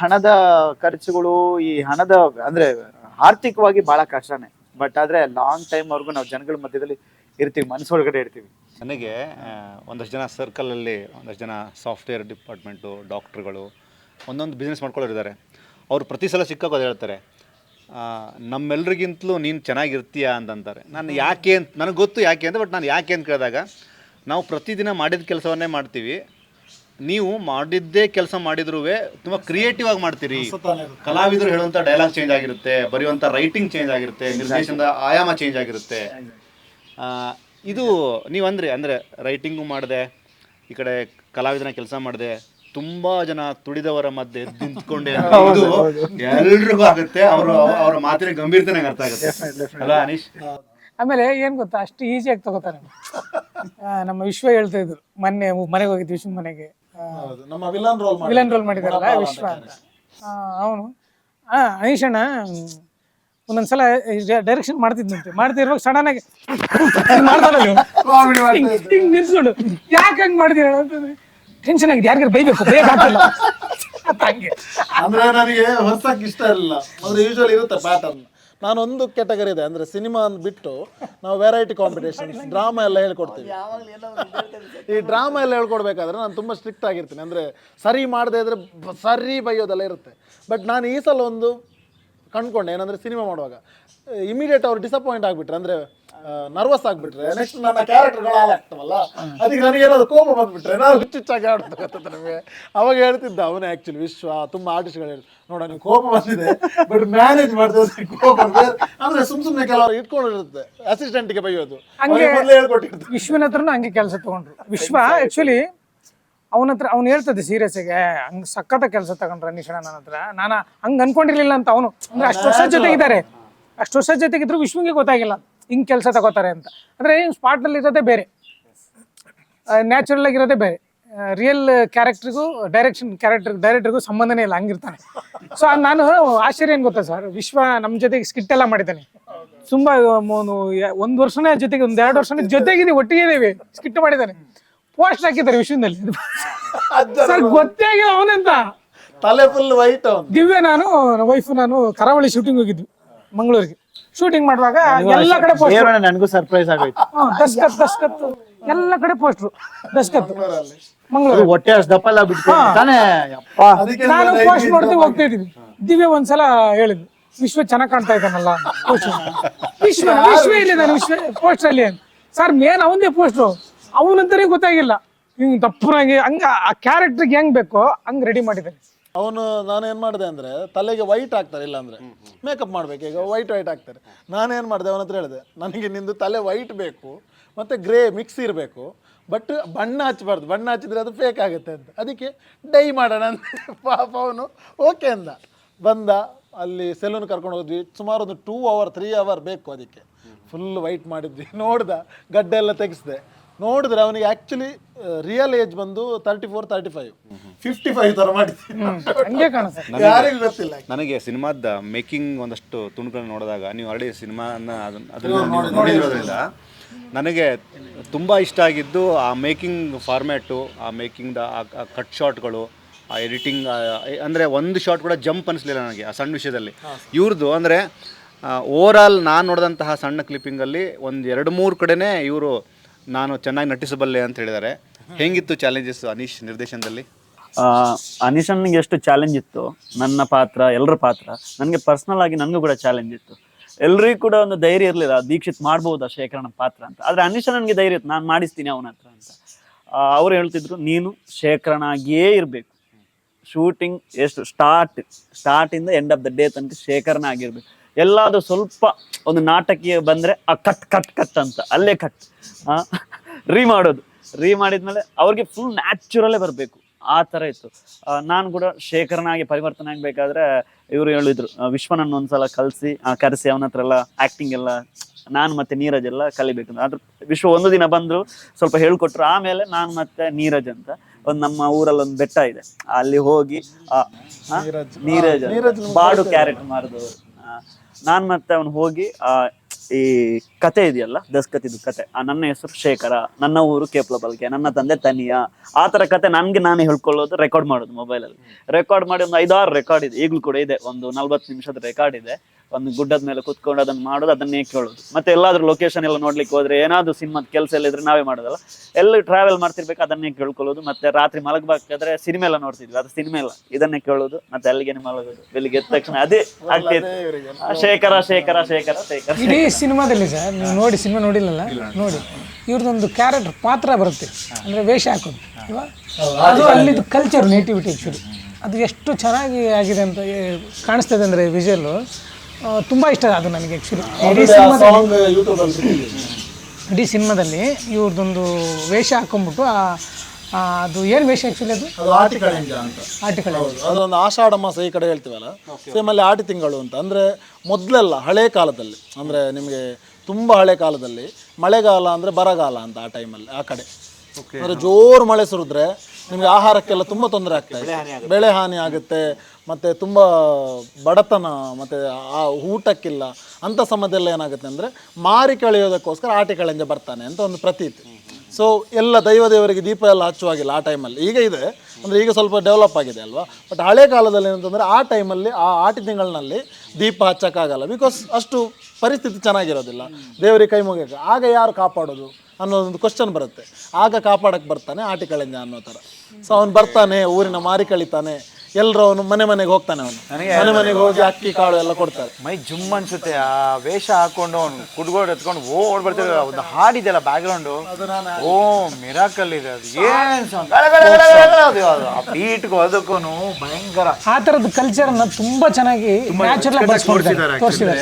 ಹಣದ ಖರ್ಚುಗಳು, ಈ ಹಣದ ಅಂದ್ರೆ ಆರ್ಥಿಕವಾಗಿ ಬಹಳ ಕಷ್ಟನೇ. ಬಟ್ ಆದ್ರೆ ಲಾಂಗ್ ಟೈಮ್ ವರ್ಗು ನಾವು ಜನಗಳ ಮಧ್ಯದಲ್ಲಿ ಇರ್ತೀವಿ, ಮನಸ್ಸೊಳಗಡೆ ಇರ್ತೀವಿ. ನನಗೆ ಒಂದಷ್ಟು ಜನ ಸರ್ಕಲಲ್ಲಿ ಒಂದಷ್ಟು ಜನ ಸಾಫ್ಟ್ವೇರ್ ಡಿಪಾರ್ಟ್ಮೆಂಟು, ಡಾಕ್ಟ್ರುಗಳು, ಒಂದೊಂದು ಬಿಸ್ನೆಸ್ ಮಾಡ್ಕೊಳ್ಳೋರಿದ್ದಾರೆ. ಅವ್ರು ಪ್ರತಿ ಸಲ ಸಿಕ್ಕಾಗ ಅದು ಹೇಳ್ತಾರೆ, ನಮ್ಮೆಲ್ರಿಗಿಂತಲೂ ನೀನು ಚೆನ್ನಾಗಿರ್ತೀಯಾ ಅಂತಂತಾರೆ. ನಾನು ಯಾಕೆ ಅಂತ ನನಗೆ ಗೊತ್ತು ಯಾಕೆ ಅಂತ. ಬಟ್ ನಾನು ಯಾಕೆ ಅಂತ ಕೇಳಿದಾಗ, ನಾವು ಪ್ರತಿದಿನ ಮಾಡಿದ ಕೆಲಸವನ್ನೇ ಮಾಡ್ತೀವಿ, ನೀವು ಮಾಡಿದ್ದೇ ಕೆಲಸ ಮಾಡಿದ್ರೂ ತುಂಬ ಕ್ರಿಯೇಟಿವ್ ಆಗಿ ಮಾಡ್ತೀರಿ. ಕಲಾವಿದರು ಹೇಳುವಂಥ ಡೈಲಾಗ್ ಚೇಂಜ್ ಆಗಿರುತ್ತೆ, ಬರೆಯುವಂಥ ರೈಟಿಂಗ್ ಚೇಂಜ್ ಆಗಿರುತ್ತೆ, ನಿರ್ದೇಶನದ ಆಯಾಮ ಚೇಂಜ್ ಆಗಿರುತ್ತೆ. ಇದು ನೀವು ಅಂದರೆ ರೈಟಿಂಗು ಮಾಡಿದೆ, ಈ ಕಡೆ ಕಲಾವಿದನ ಕೆಲಸ ಮಾಡಿದೆ, ತುಂಬ ಜನ ತುಳಿದವರ ಮಧ್ಯೆ ನಿಂತ್ಕೊಂಡೆ, ಎಲ್ರಿಗೂ ಆಗುತ್ತೆ. ಅವರ ಮಾತಿನ ಗಂಭೀರತೆ ಅರ್ಥ ಆಗುತ್ತೆ ಅಲ್ಲ ಅನೀಶ್? ಆಮೇಲೆ ಏನು ಗೊತ್ತಾ, ಅಷ್ಟು ಈಸಿಯಾಗಿ ತಗೋತಾರೆ. ನಮ್ಮ ವಿಶ್ವ ಹೇಳ್ತಾ ಇದ್ರು, ಮನೆಗೆ ಹೋಗಿದ್ವಿ, ವಿಶ್ವ ಮನೆಗೆ ವಿಲನ್ ರೋಲ್ ಮಾಡಿದಾರಲ್ಲ ವಿಶ್ವ ಅಂತ. ಅವನು ಅನೀಶಣ್ಣ ಒಂದೊಂದ್ಸಲ ಡೈರೆಕ್ಷನ್ ಮಾಡ್ತಿರುವಾಗ ಸಡನ್ ಆಗಿ ನಿಂತ್ಕೊಂಡು ಯಾಕೆ ಹಂಗೆ ಮಾಡಿದೀರ ಅಂತಂದ್ರೆ, ಟೆನ್ಷನ್ ಆಗಿದೆ, ಯಾರಿಗಾರು ಬೈಬೇಕು, ಬೇಕಾಗ್ತಿಲ್ಲ ಹಂಗೆ. ಅಂದ್ರೆ ನನಗೆ ಹೊಸಕ್ಕೆ ಇಷ್ಟ ಇರಲಿಲ್ಲ. ಅಂದ್ರೆ ಯೂಶುವಲಿ ಇರುತ್ತೆ ಪ್ಯಾಟರ್ನ್. ನಾನೊಂದು ಕ್ಯಾಟಗರಿ ಇದೆ, ಅಂದ್ರೆ ಸಿನಿಮಾ ಬಿಟ್ಟು ನಾವು ವೆರೈಟಿ ಕಾಂಪಿಟೇಷನ್, ಡ್ರಾಮಾ ಎಲ್ಲ ಹೇಳ್ಕೊಡ್ತೀವಿ. ಈ ಡ್ರಾಮಾ ಎಲ್ಲ ಹೇಳ್ಕೊಡ್ಬೇಕಾದ್ರೆ ನಾನು ತುಂಬ ಸ್ಟ್ರಿಕ್ಟ್ ಆಗಿರ್ತೀನಿ. ಅಂದರೆ ಸರಿ ಮಾಡದೇ ಇದ್ರೆ ಸರಿ ಬೈಯೋದೆಲ್ಲ ಇರುತ್ತೆ. ಬಟ್ ನಾನು ಈ ಸಲ ಒಂದು ಕಂಡ್ಕೊಂಡೆ, ಏನಂದರೆ ಸಿನಿಮಾ ಮಾಡುವಾಗ ಇಮಿಡಿಯೇಟ್ ಅವ್ರು ಡಿಸಪಾಯಿಂಟ್ ಆಗಿಬಿಟ್ರೆ, ಅಂದರೆ ನರ್ವಸ್ ಆಗಿಬಿಟ್ರೆ, ನೆಕ್ಸ್ಟ್ ನನ್ನ ಕ್ಯಾರೆಕ್ಟರ್ಗಳು ಹಾಳಾಗ್ತಾವಲ್ಲ, ಅದಕ್ಕೆ ನನಗೆ ಏನಾದ್ರು ಕೋಪ ಬಂದುಬಿಟ್ರೆ ನಾವು ಹುಚ್ಚಾಗಿ ಆಡ್ತಕ್ಕಂಥದ್ದು ನಮಗೆ. ಅವಾಗ ಹೇಳ್ತಿದ್ದ ಅವನೇ ಆ್ಯಕ್ಚುಲಿ ವಿಶ್ವ, ತುಂಬ ಆರ್ಟಿಸ್ಟ್ಗಳು ಹೇಳಿ, ನೋಡ ನೀವು ಕೋಪ ಬಂದಿದೆ ಬಟ್ ಮ್ಯಾನೇಜ್ ಮಾಡ್ತಿದ್ರೆ ಕೋಪ ಅಂದರೆ ಸುಮ್ಮನೆ ಕೆಲವರು ಇಟ್ಕೊಂಡಿರುತ್ತೆ, ಅಸಿಸ್ಟೆಂಟ್ಗೆ ಬೈಯೋದು ಮೊದಲೇ ಹೇಳ್ಕೊಟ್ಟಿರ್ತಾರೆ. ವಿಶ್ವನ ಹತ್ರನೂ ಹಂಗೆ ಕೆಲಸ ತೊಗೊಂಡ್ರು. ವಿಶ್ವ ಆ್ಯಕ್ಚುಲಿ ಅವ್ನು ಹೇಳ್ತದೆ ಸೀರಿಯಸ್ಸಾಗೆ, ಹಂಗೆ ಸಖತ್ತ ಕೆಲಸ ತಗೊಂಡ್ರೆ ಅನೀಶಣ್ಣ ನನ್ನ ಹತ್ರ. ನಾನು ಹಂಗೆ ಅನ್ಕೊಂಡಿರ್ಲಿಲ್ಲ ಅಂತ. ಅವನು ಅಂದರೆ ಅಷ್ಟು ವರ್ಷ ಜೊತೆಗಿದ್ದಾರೆ, ಅಷ್ಟು ವರ್ಷ ಜೊತೆಗಿದ್ರು ವಿಶ್ವಂಗೆ ಗೊತ್ತಾಗಿಲ್ಲ ಹಿಂಗೆ ಕೆಲಸ ತಗೋತಾರೆ ಅಂತ. ಅಂದರೆ ಸ್ಪಾಟ್ನಲ್ಲಿ ಇರೋದೇ ಬೇರೆ, ನ್ಯಾಚುರಲ್ ಆಗಿರೋದೇ ಬೇರೆ. ರಿಯಲ್ ಕ್ಯಾರೆಕ್ಟರ್ಗೂ ಡೈರೆಕ್ಟರ್ಗೂ ಸಂಬಂಧನೇ ಇಲ್ಲ, ಹಂಗಿರ್ತಾನೆ. ಸೊ ನಾನು ಆಶ್ಚರ್ಯ ಏನ್ ಗೊತ್ತಾ ಸರ್, ವಿಶ್ವ ನಮ್ಮ ಜೊತೆಗೆ ಸ್ಕಿಟ್ ಎಲ್ಲ ಮಾಡಿದ್ದಾನೆ. ತುಂಬಾ ಒಂದ್ ವರ್ಷನೇ ಜೊತೆಗೆ, ಒಂದ್ 2 ವರ್ಷನೇ ಜೊತೆಗಿದೆ, ಒಟ್ಟಿಗೆ ಇದೀವಿ, ಸ್ಕಿಟ್ ಮಾಡಿದ್ದಾನೆ. ಪೋಸ್ಟ್ ಹಾಕಿದ್ದಾರೆ ವಿಶ್ವದಲ್ಲಿ. ಸರ್ ಗೊತ್ತೇ ಆಗಿಲ್ಲ ಅವನೆಂತ. ತಲೆ ಫುಲ್ ವೈಟ್ ಅವನು. ದಿವ್ಯ ನಾನು ವೈಫ್ ನಾನು ಕರಾವಳಿ ಶೂಟಿಂಗ್ ಹೋಗಿದ್ವಿ ಮಂಗಳೂರಿಗೆ. ಶೂಟಿಂಗ್ ಮಾಡುವಾಗ ಎಲ್ಲ ಕಡೆ ಪೋಸ್ಟ್, ನನಗೂ ಸರ್ಪ್ರೈಸ್ ಆಗೋಯ್ತು. ದಸ್ಕತ್ ಎಲ್ಲ ಕಡೆ ಪೋಸ್ಟ್ರು, ದಸ್ಕತ್ ಮಂಗಳೂರು. ಹೊಟ್ಟೆ ಅಷ್ಟು ದಪ್ಪ ಎಲ್ಲ ಬಿಟ್ಕೊಂಡು ತಾನೇ ಯಪ್ಪ. ನಾನು ಪೋಸ್ಟ್ ಮಾಡ್ತೀವಿ ಹೋಗ್ತಾ ಇದೀವಿ. ದಿವ್ಯ ಒಂದ್ಸಲ ಹೇಳಿದ್ವಿ, ವಿಶ್ವ ಚೆನ್ನಾಗ್ ಕಾಣ್ತಾ ಇದ್ದಾನಲ್ಲ ಪೋಸ್ಟ್. ವಿಶ್ವ ಇಲ್ಲಿ ನಾನು ವಿಶ್ವ ಪೋಸ್ಟ್ ಅಲ್ಲಿ ಸರ್ ಮೇನ್ ಅವನದೇ ಪೋಸ್ಟ್ರು. ಅವನಂತಾನೆ ಗೊತ್ತಾಗಿಲ್ಲ, ಹಿಂಗ್ ದಪ್ಪನಾಗಿ ಹಂಗ ಆ ಕ್ಯಾರೆಕ್ಟರ್ಗೆ ಹೆಂಗ್ ಬೇಕೋ ಹಂಗ್ ರೆಡಿ ಮಾಡಿದ್ದಾನೆ ಅವನು. ನಾನೇನು ಮಾಡಿದೆ ಅಂದರೆ ತಲೆಗೆ ವೈಟ್ ಹಾಕ್ತಾರೆ, ಇಲ್ಲಾಂದರೆ ಮೇಕಪ್ ಮಾಡಬೇಕು, ಈಗ ವೈಟ್ ಹಾಕ್ತಾರೆ. ನಾನೇನು ಮಾಡಿದೆ ಅವನ ಹತ್ರ ಹೇಳಿದೆ, ನನಗೆ ನಿಂದು ತಲೆ ವೈಟ್ ಬೇಕು ಮತ್ತು ಗ್ರೇ ಮಿಕ್ಸ್ ಇರಬೇಕು, ಬಟ್ ಬಣ್ಣ ಹಚ್ಚಬಾರ್ದು, ಬಣ್ಣ ಹಚ್ಚಿದ್ರೆ ಅದು ಫೇಕ್ ಆಗುತ್ತೆ ಅಂತ. ಅದಕ್ಕೆ ಡೈ ಮಾಡೋಣ ಅಂತ. ಪಾಪ ಅವನು ಓಕೆ ಅಂದ. ಬಂದ, ಅಲ್ಲಿ ಸೆಲೂನ್ ಕರ್ಕೊಂಡು ಹೋದ್ವಿ. ಸುಮಾರು ಒಂದು 2 hour 3 hour ಬೇಕು ಅದಕ್ಕೆ. ಫುಲ್ ವೈಟ್ ಮಾಡಿದ್ವಿ. ನೋಡ್ದ, ಗಡ್ಡೆ ಎಲ್ಲ ತೆಗೆಸ್ದೆ. ನೋಡಿದ್ರೆ ಅವನಿಗೆ ಆ್ಯಕ್ಚುಲಿ ರಿಯಲ್ ಏಜ್ ಬಂದು 34 35 55 ಥರ ಮಾಡಿದ್ವಿ. ಹಂಗೆ ಕಾಣಿಸ್ತದೆ, ಯಾರಿಗೂ ಗೊತ್ತಿಲ್ಲ. ನನಗೆ ಸಿನಿಮಾದ ಮೇಕಿಂಗ್ ಒಂದಷ್ಟು ತುಣುಕುಗಳನ್ನ ನೋಡಿದಾಗ, ನೀವು ಆಲ್ರೆಡಿ ಸಿನಿಮಾನ ಅದನ್ನು ನೋಡಿರೋದ್ರಿಂದ ನನಗೆ ತುಂಬ ಇಷ್ಟ ಆಗಿದ್ದು ಆ ಮೇಕಿಂಗ್ ಫಾರ್ಮ್ಯಾಟು, ಆ ಮೇಕಿಂಗ್ದ ಆ ಕಟ್ ಶಾಟ್ಗಳು, ಆ ಎಡಿಟಿಂಗ್. ಅಂದರೆ ಒಂದು ಶಾಟ್ ಕೂಡ ಜಂಪ್ ಅನಿಸ್ಲಿಲ್ಲ ನನಗೆ ಆ ಸಣ್ಣ ವಿಷಯದಲ್ಲಿ. ಇವ್ರದ್ದು ಅಂದರೆ ಓವರಾಲ್ ನಾನು ನೋಡಿದಂತಹ ಸಣ್ಣ ಕ್ಲಿಪ್ಪಿಂಗಲ್ಲಿ ಒಂದು 2-3 ಕಡೆನೇ ಇವರು ನಾನು ಚೆನ್ನಾಗಿ ನಟಿಸಬಲ್ಲೆ ಅಂತ ಹೇಳಿದ್ದಾರೆ. ಹೆಂಗಿತ್ತು ಚಾಲೆಂಜಸ್ ಅನೀಶ್ ನಿರ್ದೇಶನದಲ್ಲಿ? ಅನಿಶನ್ಗೆ ಎಷ್ಟು ಚಾಲೆಂಜ್ ಇತ್ತು ನನ್ನ ಪಾತ್ರ, ಎಲ್ಲರ ಪಾತ್ರ, ನನಗೆ ಪರ್ಸ್ನಲ್ ಆಗಿ ನನಗೂ ಕೂಡ ಚಾಲೆಂಜ್ ಇತ್ತು. ಎಲ್ರಿಗೂ ಕೂಡ ಒಂದು ಧೈರ್ಯ ಇರಲಿಲ್ಲ, ದೀಕ್ಷಿತ್ ಮಾಡ್ಬೋದಾ ಶೇಖರಣ ಪಾತ್ರ ಅಂತ. ಆದರೆ ಅನಿಶನ್ ನನಗೆ ಧೈರ್ಯ ಇತ್ತು, ನಾನು ಮಾಡಿಸ್ತೀನಿ ಅವನ ಹತ್ರ ಅಂತ. ಅವ್ರು ಹೇಳ್ತಿದ್ರು, ನೀನು ಶೇಖರನಾಗಿಯೇ ಇರಬೇಕು, ಶೂಟಿಂಗ್ ಎಷ್ಟು ಸ್ಟಾರ್ಟಿಂದ ಎಂಡ್ ಆಫ್ ದ ಡೇ ತನಕ ಶೇಖರಣ ಆಗಿರ್ಬೇಕು. ಎಲ್ಲಾದರೂ ಸ್ವಲ್ಪ ಒಂದು ನಾಟಕೀಯ ಬಂದರೆ ಆ ಕಟ್ ಅಂತ ಅಲ್ಲೇ ಕಟ್ ರೀ ಮಾಡಿದ್ಮೇಲೆ ಅವ್ರಿಗೆ ಫುಲ್ ನ್ಯಾಚುರಲ್ಲೇ ಬರಬೇಕು, ಆ ಥರ ಇತ್ತು. ನಾನು ಕೂಡ ಶೇಖರನಾಗಿ ಪರಿವರ್ತನೆ ಆಗಬೇಕಾದ್ರೆ ಇವರು ಹೇಳಿದ್ರು, ವಿಶ್ವನನ್ನು ಒಂದ್ಸಲ ಕರೆಸಿ ಅವನ ಹತ್ರ ಎಲ್ಲ ಆ್ಯಕ್ಟಿಂಗ್ ಎಲ್ಲ ನಾನು ಮತ್ತೆ ನೀರಜ್ ಎಲ್ಲ ಕಲಿಬೇಕು. ಆದ್ರೆ ವಿಶ್ವ ಒಂದು ದಿನ ಬಂದರು, ಸ್ವಲ್ಪ ಹೇಳ್ಕೊಟ್ರು. ಆಮೇಲೆ ನಾನು ಮತ್ತೆ ನೀರಜ್ ಅಂತ ಒಂದು ನಮ್ಮ ಊರಲ್ಲಿ ಒಂದು ಬೆಟ್ಟ ಇದೆ, ಅಲ್ಲಿ ಹೋಗಿ ನೀರಜ್ ಬಾಡು ಕ್ಯಾರೆಕ್ಟರ್ ಮಾಡಿದವರು ನಾನು ಮತ್ತೆ ಅವನು ಹೋಗಿ ಈ ಕತೆ ಇದೆಯಲ್ಲ, ದಸ್ಕತ್ತಿದ್ದು ಕತೆ, ನನ್ನ ಹೆಸರು ಶೇಖರ, ನನ್ನ ಊರು ಕೇಪ್ಲಬಲ್ಗೆ, ನನ್ನ ತಂದೆ ತನಿಯ, ಆ ಥರ ಕತೆ ನಾನೇ ಹೇಳ್ಕೊಳ್ಳೋದು, ರೆಕಾರ್ಡ್ ಮಾಡೋದು ಮೊಬೈಲಲ್ಲಿ. ರೆಕಾರ್ಡ್ ಮಾಡಿ ಒಂದು 5-6 ರೆಕಾರ್ಡ್ ಇದೆ, ಈಗಲೂ ಕೂಡ ಇದೆ. ಒಂದು 40 ನಿಮಿಷದ ರೆಕಾರ್ಡ್ ಇದೆ. ಒಂದು ಗುಡ್ಡದ ಮೇಲೆ ಕುತ್ಕೊಂಡು ಅದನ್ನು ಮಾಡೋದು, ಅದನ್ನೇ ಕೇಳೋದು. ಮತ್ತೆ ಎಲ್ಲಾದ್ರೂ ಲೊಕೇಶನ್ ಎಲ್ಲ ನೋಡ್ಲಿಕ್ಕೆ ಹೋದ್ರೆ, ಏನಾದ್ರು ಸಿನಿಮಾದ ಕೆಲಸ ಎಲ್ಲ ಇದ್ರೆ ನಾವೇ ಮಾಡೋದಲ್ಲ, ಎಲ್ಲ ಟ್ರಾವೆಲ್ ಮಾಡ್ತಿರ್ಬೇಕು, ಅದನ್ನೇ ಕೇಳ್ಕೊಳ್ಳೋದು. ಮತ್ತೆ ರಾತ್ರಿ ಮಲಗಬೇಕಾದ್ರೆ ಸಿನಿಮಾ ಎಲ್ಲ ನೋಡ್ತಿದ್ವಿ, ಅದು ಸಿನಿಮಾ ಇಲ್ಲ, ಇದನ್ನೇ ಕೇಳೋದು. ಮತ್ತೆ ಅಲ್ಲಿಗೆ ಮಲಗೋದು, ಬೆಳಿಗ್ಗೆ ಎದ್ದ ತಕ್ಷಣ ಅದೇ ಆಗ್ತಿತ್ತು, ಶೇಖರ. ಇಡೀ ಸಿನಿಮಾದಲ್ಲಿ ಸರ್ ನೀವು ನೋಡಿ, ಸಿನಿಮಾ ನೋಡಿಲ್ಲಲ್ಲ, ನೋಡಿ ಇವ್ರದ್ದೊಂದು ಕ್ಯಾರೆಕ್ಟರ್ ಪಾತ್ರ ಬರುತ್ತೆ, ಅಂದರೆ ವೇಷ ಹಾಕೋದು ಅಲ್ವಾ, ಅದು ಅಲ್ಲಿದ್ದು ಕಲ್ಚರ್, ನೇಟಿವಿಟಿ ಆ್ಯಕ್ಚುಲಿ ಅದು ಎಷ್ಟು ಚೆನ್ನಾಗಿ ಆಗಿದೆ ಅಂತ ಕಾಣಿಸ್ತದೆ. ಅಂದರೆ ವಿಜುವಲ್ಲು ತುಂಬ ಇಷ್ಟ ಅದು ನನಗೆ ಆ್ಯಕ್ಚುಲಿ. ಇಡೀ ಸಿನಿಮಾದಲ್ಲಿ ಇವ್ರದ್ದೊಂದು ವೇಷ ಹಾಕೊಂಡ್ಬಿಟ್ಟು ಅದು ಏನು ವೇಷ ಆ್ಯಕ್ಚುಲಿ ಅದು ಆಟಿಕಳೆಂಜ ಅಂತ. ಅದೊಂದು ಆಷಾಢ ಮಾಸ ಈ ಕಡೆ ಹೇಳ್ತೀವಲ್ಲ, ಸೇಮಲ್ಲಿ ಆಟಿ ತಿಂಗಳು ಅಂತ. ಅಂದರೆ ಮೊದಲೆಲ್ಲ ಹಳೆ ಕಾಲದಲ್ಲಿ, ಅಂದರೆ ನಿಮಗೆ ತುಂಬ ಹಳೆ ಕಾಲದಲ್ಲಿ ಮಳೆಗಾಲ ಅಂದರೆ ಬರಗಾಲ ಅಂತ ಆ ಟೈಮಲ್ಲಿ ಆ ಕಡೆ. ಅಂದರೆ ಜೋರು ಮಳೆ ಸುರಿದ್ರೆ ನಿಮಗೆ ಆಹಾರಕ್ಕೆಲ್ಲ ತುಂಬ ತೊಂದರೆ ಆಗ್ತಾ ಇದೆ, ಬೆಳೆ ಹಾನಿ ಆಗುತ್ತೆ, ಮತ್ತು ತುಂಬ ಬಡತನ, ಮತ್ತು ಆ ಊಟಕ್ಕಿಲ್ಲ ಅಂಥ ಸಮಯದಲ್ಲಿ ಏನಾಗುತ್ತೆ ಅಂದರೆ ಮಾರಿ ಕಳೆಯೋದಕ್ಕೋಸ್ಕರ ಆಟಿ ಕಳೆಂಜ ಬರ್ತಾನೆ ಅಂತ ಒಂದು ಪ್ರತೀತಿ. ಸೊ ಎಲ್ಲ ದೇವರಿಗೆ ದೀಪ ಎಲ್ಲ ಹಚ್ಚುವಾಗಿಲ್ಲ ಆ ಟೈಮಲ್ಲಿ. ಈಗ ಇದೆ, ಅಂದರೆ ಈಗ ಸ್ವಲ್ಪ ಡೆವಲಪ್ ಆಗಿದೆ ಅಲ್ವಾ. ಬಟ್ ಹಳೆ ಕಾಲದಲ್ಲಿ ಏನಂತಂದರೆ ಆ ಟೈಮಲ್ಲಿ ಆ ಆಟಿ ತಿಂಗಳಿನಲ್ಲಿ ದೀಪ ಹಚ್ಚೋಕ್ಕಾಗಲ್ಲ, ಬಿಕಾಸ್ ಅಷ್ಟು ಪರಿಸ್ಥಿತಿ ಚೆನ್ನಾಗಿರೋದಿಲ್ಲ, ದೇವರಿಗೆ ಕೈ ಮುಗಿಯೋಕೆ. ಆಗ ಯಾರು ಕಾಪಾಡೋದು ಅನ್ನೋದೊಂದು ಕ್ವಶನ್ ಬರುತ್ತೆ. ಆಗ ಕಾಪಾಡಕ್ಕೆ ಬರ್ತಾನೆ ಆಟಿ ಕಳೆಂಜ ಅನ್ನೋ ಥರ. ಸೊ ಅವ್ನು ಬರ್ತಾನೆ, ಊರಿನ ಮಾರಿ ಕಳಿತಾನೆ, ಎಲ್ಲರೂ ಅವನು ಮನೆಗೆ ಹೋಗ್ತಾನೆ, ಅವನು ಮನೆಗೆ ಹೋಗಿ ಅಕ್ಕಿ ಕಾಳು ಎಲ್ಲ ಕೊಡ್ತಾರೆ. ಮೈ ಜುಮ್ ಅನ್ಸುತ್ತೆ. ಆ ವೇಷ ಹಾಕೊಂಡು ಅವ್ನು ಕುಡ್ಗೋಡ್ ಎತ್ಕೊಂಡು ಓಡ್ಬರ್ತಾರೆ. ಒಂದು ಹಾಡಿದೆಯಲ್ಲ ಬ್ಯಾಕ್ಗ್ರೌಂಡು, ಓ ಮಿರಾಕಲ್ ಇದೆ ಅದು. ಏನ್ ಬೀಟ್ಗೂ ಅದಕ್ಕೂ ಭಯಂಕರ. ಆ ಥರದ ಕಲ್ಚರ್ನ ತುಂಬ ಚೆನ್ನಾಗಿ ನ್ಯಾಚುರಲ್ ತೋರಿಸಿದ್ದಾರೆ.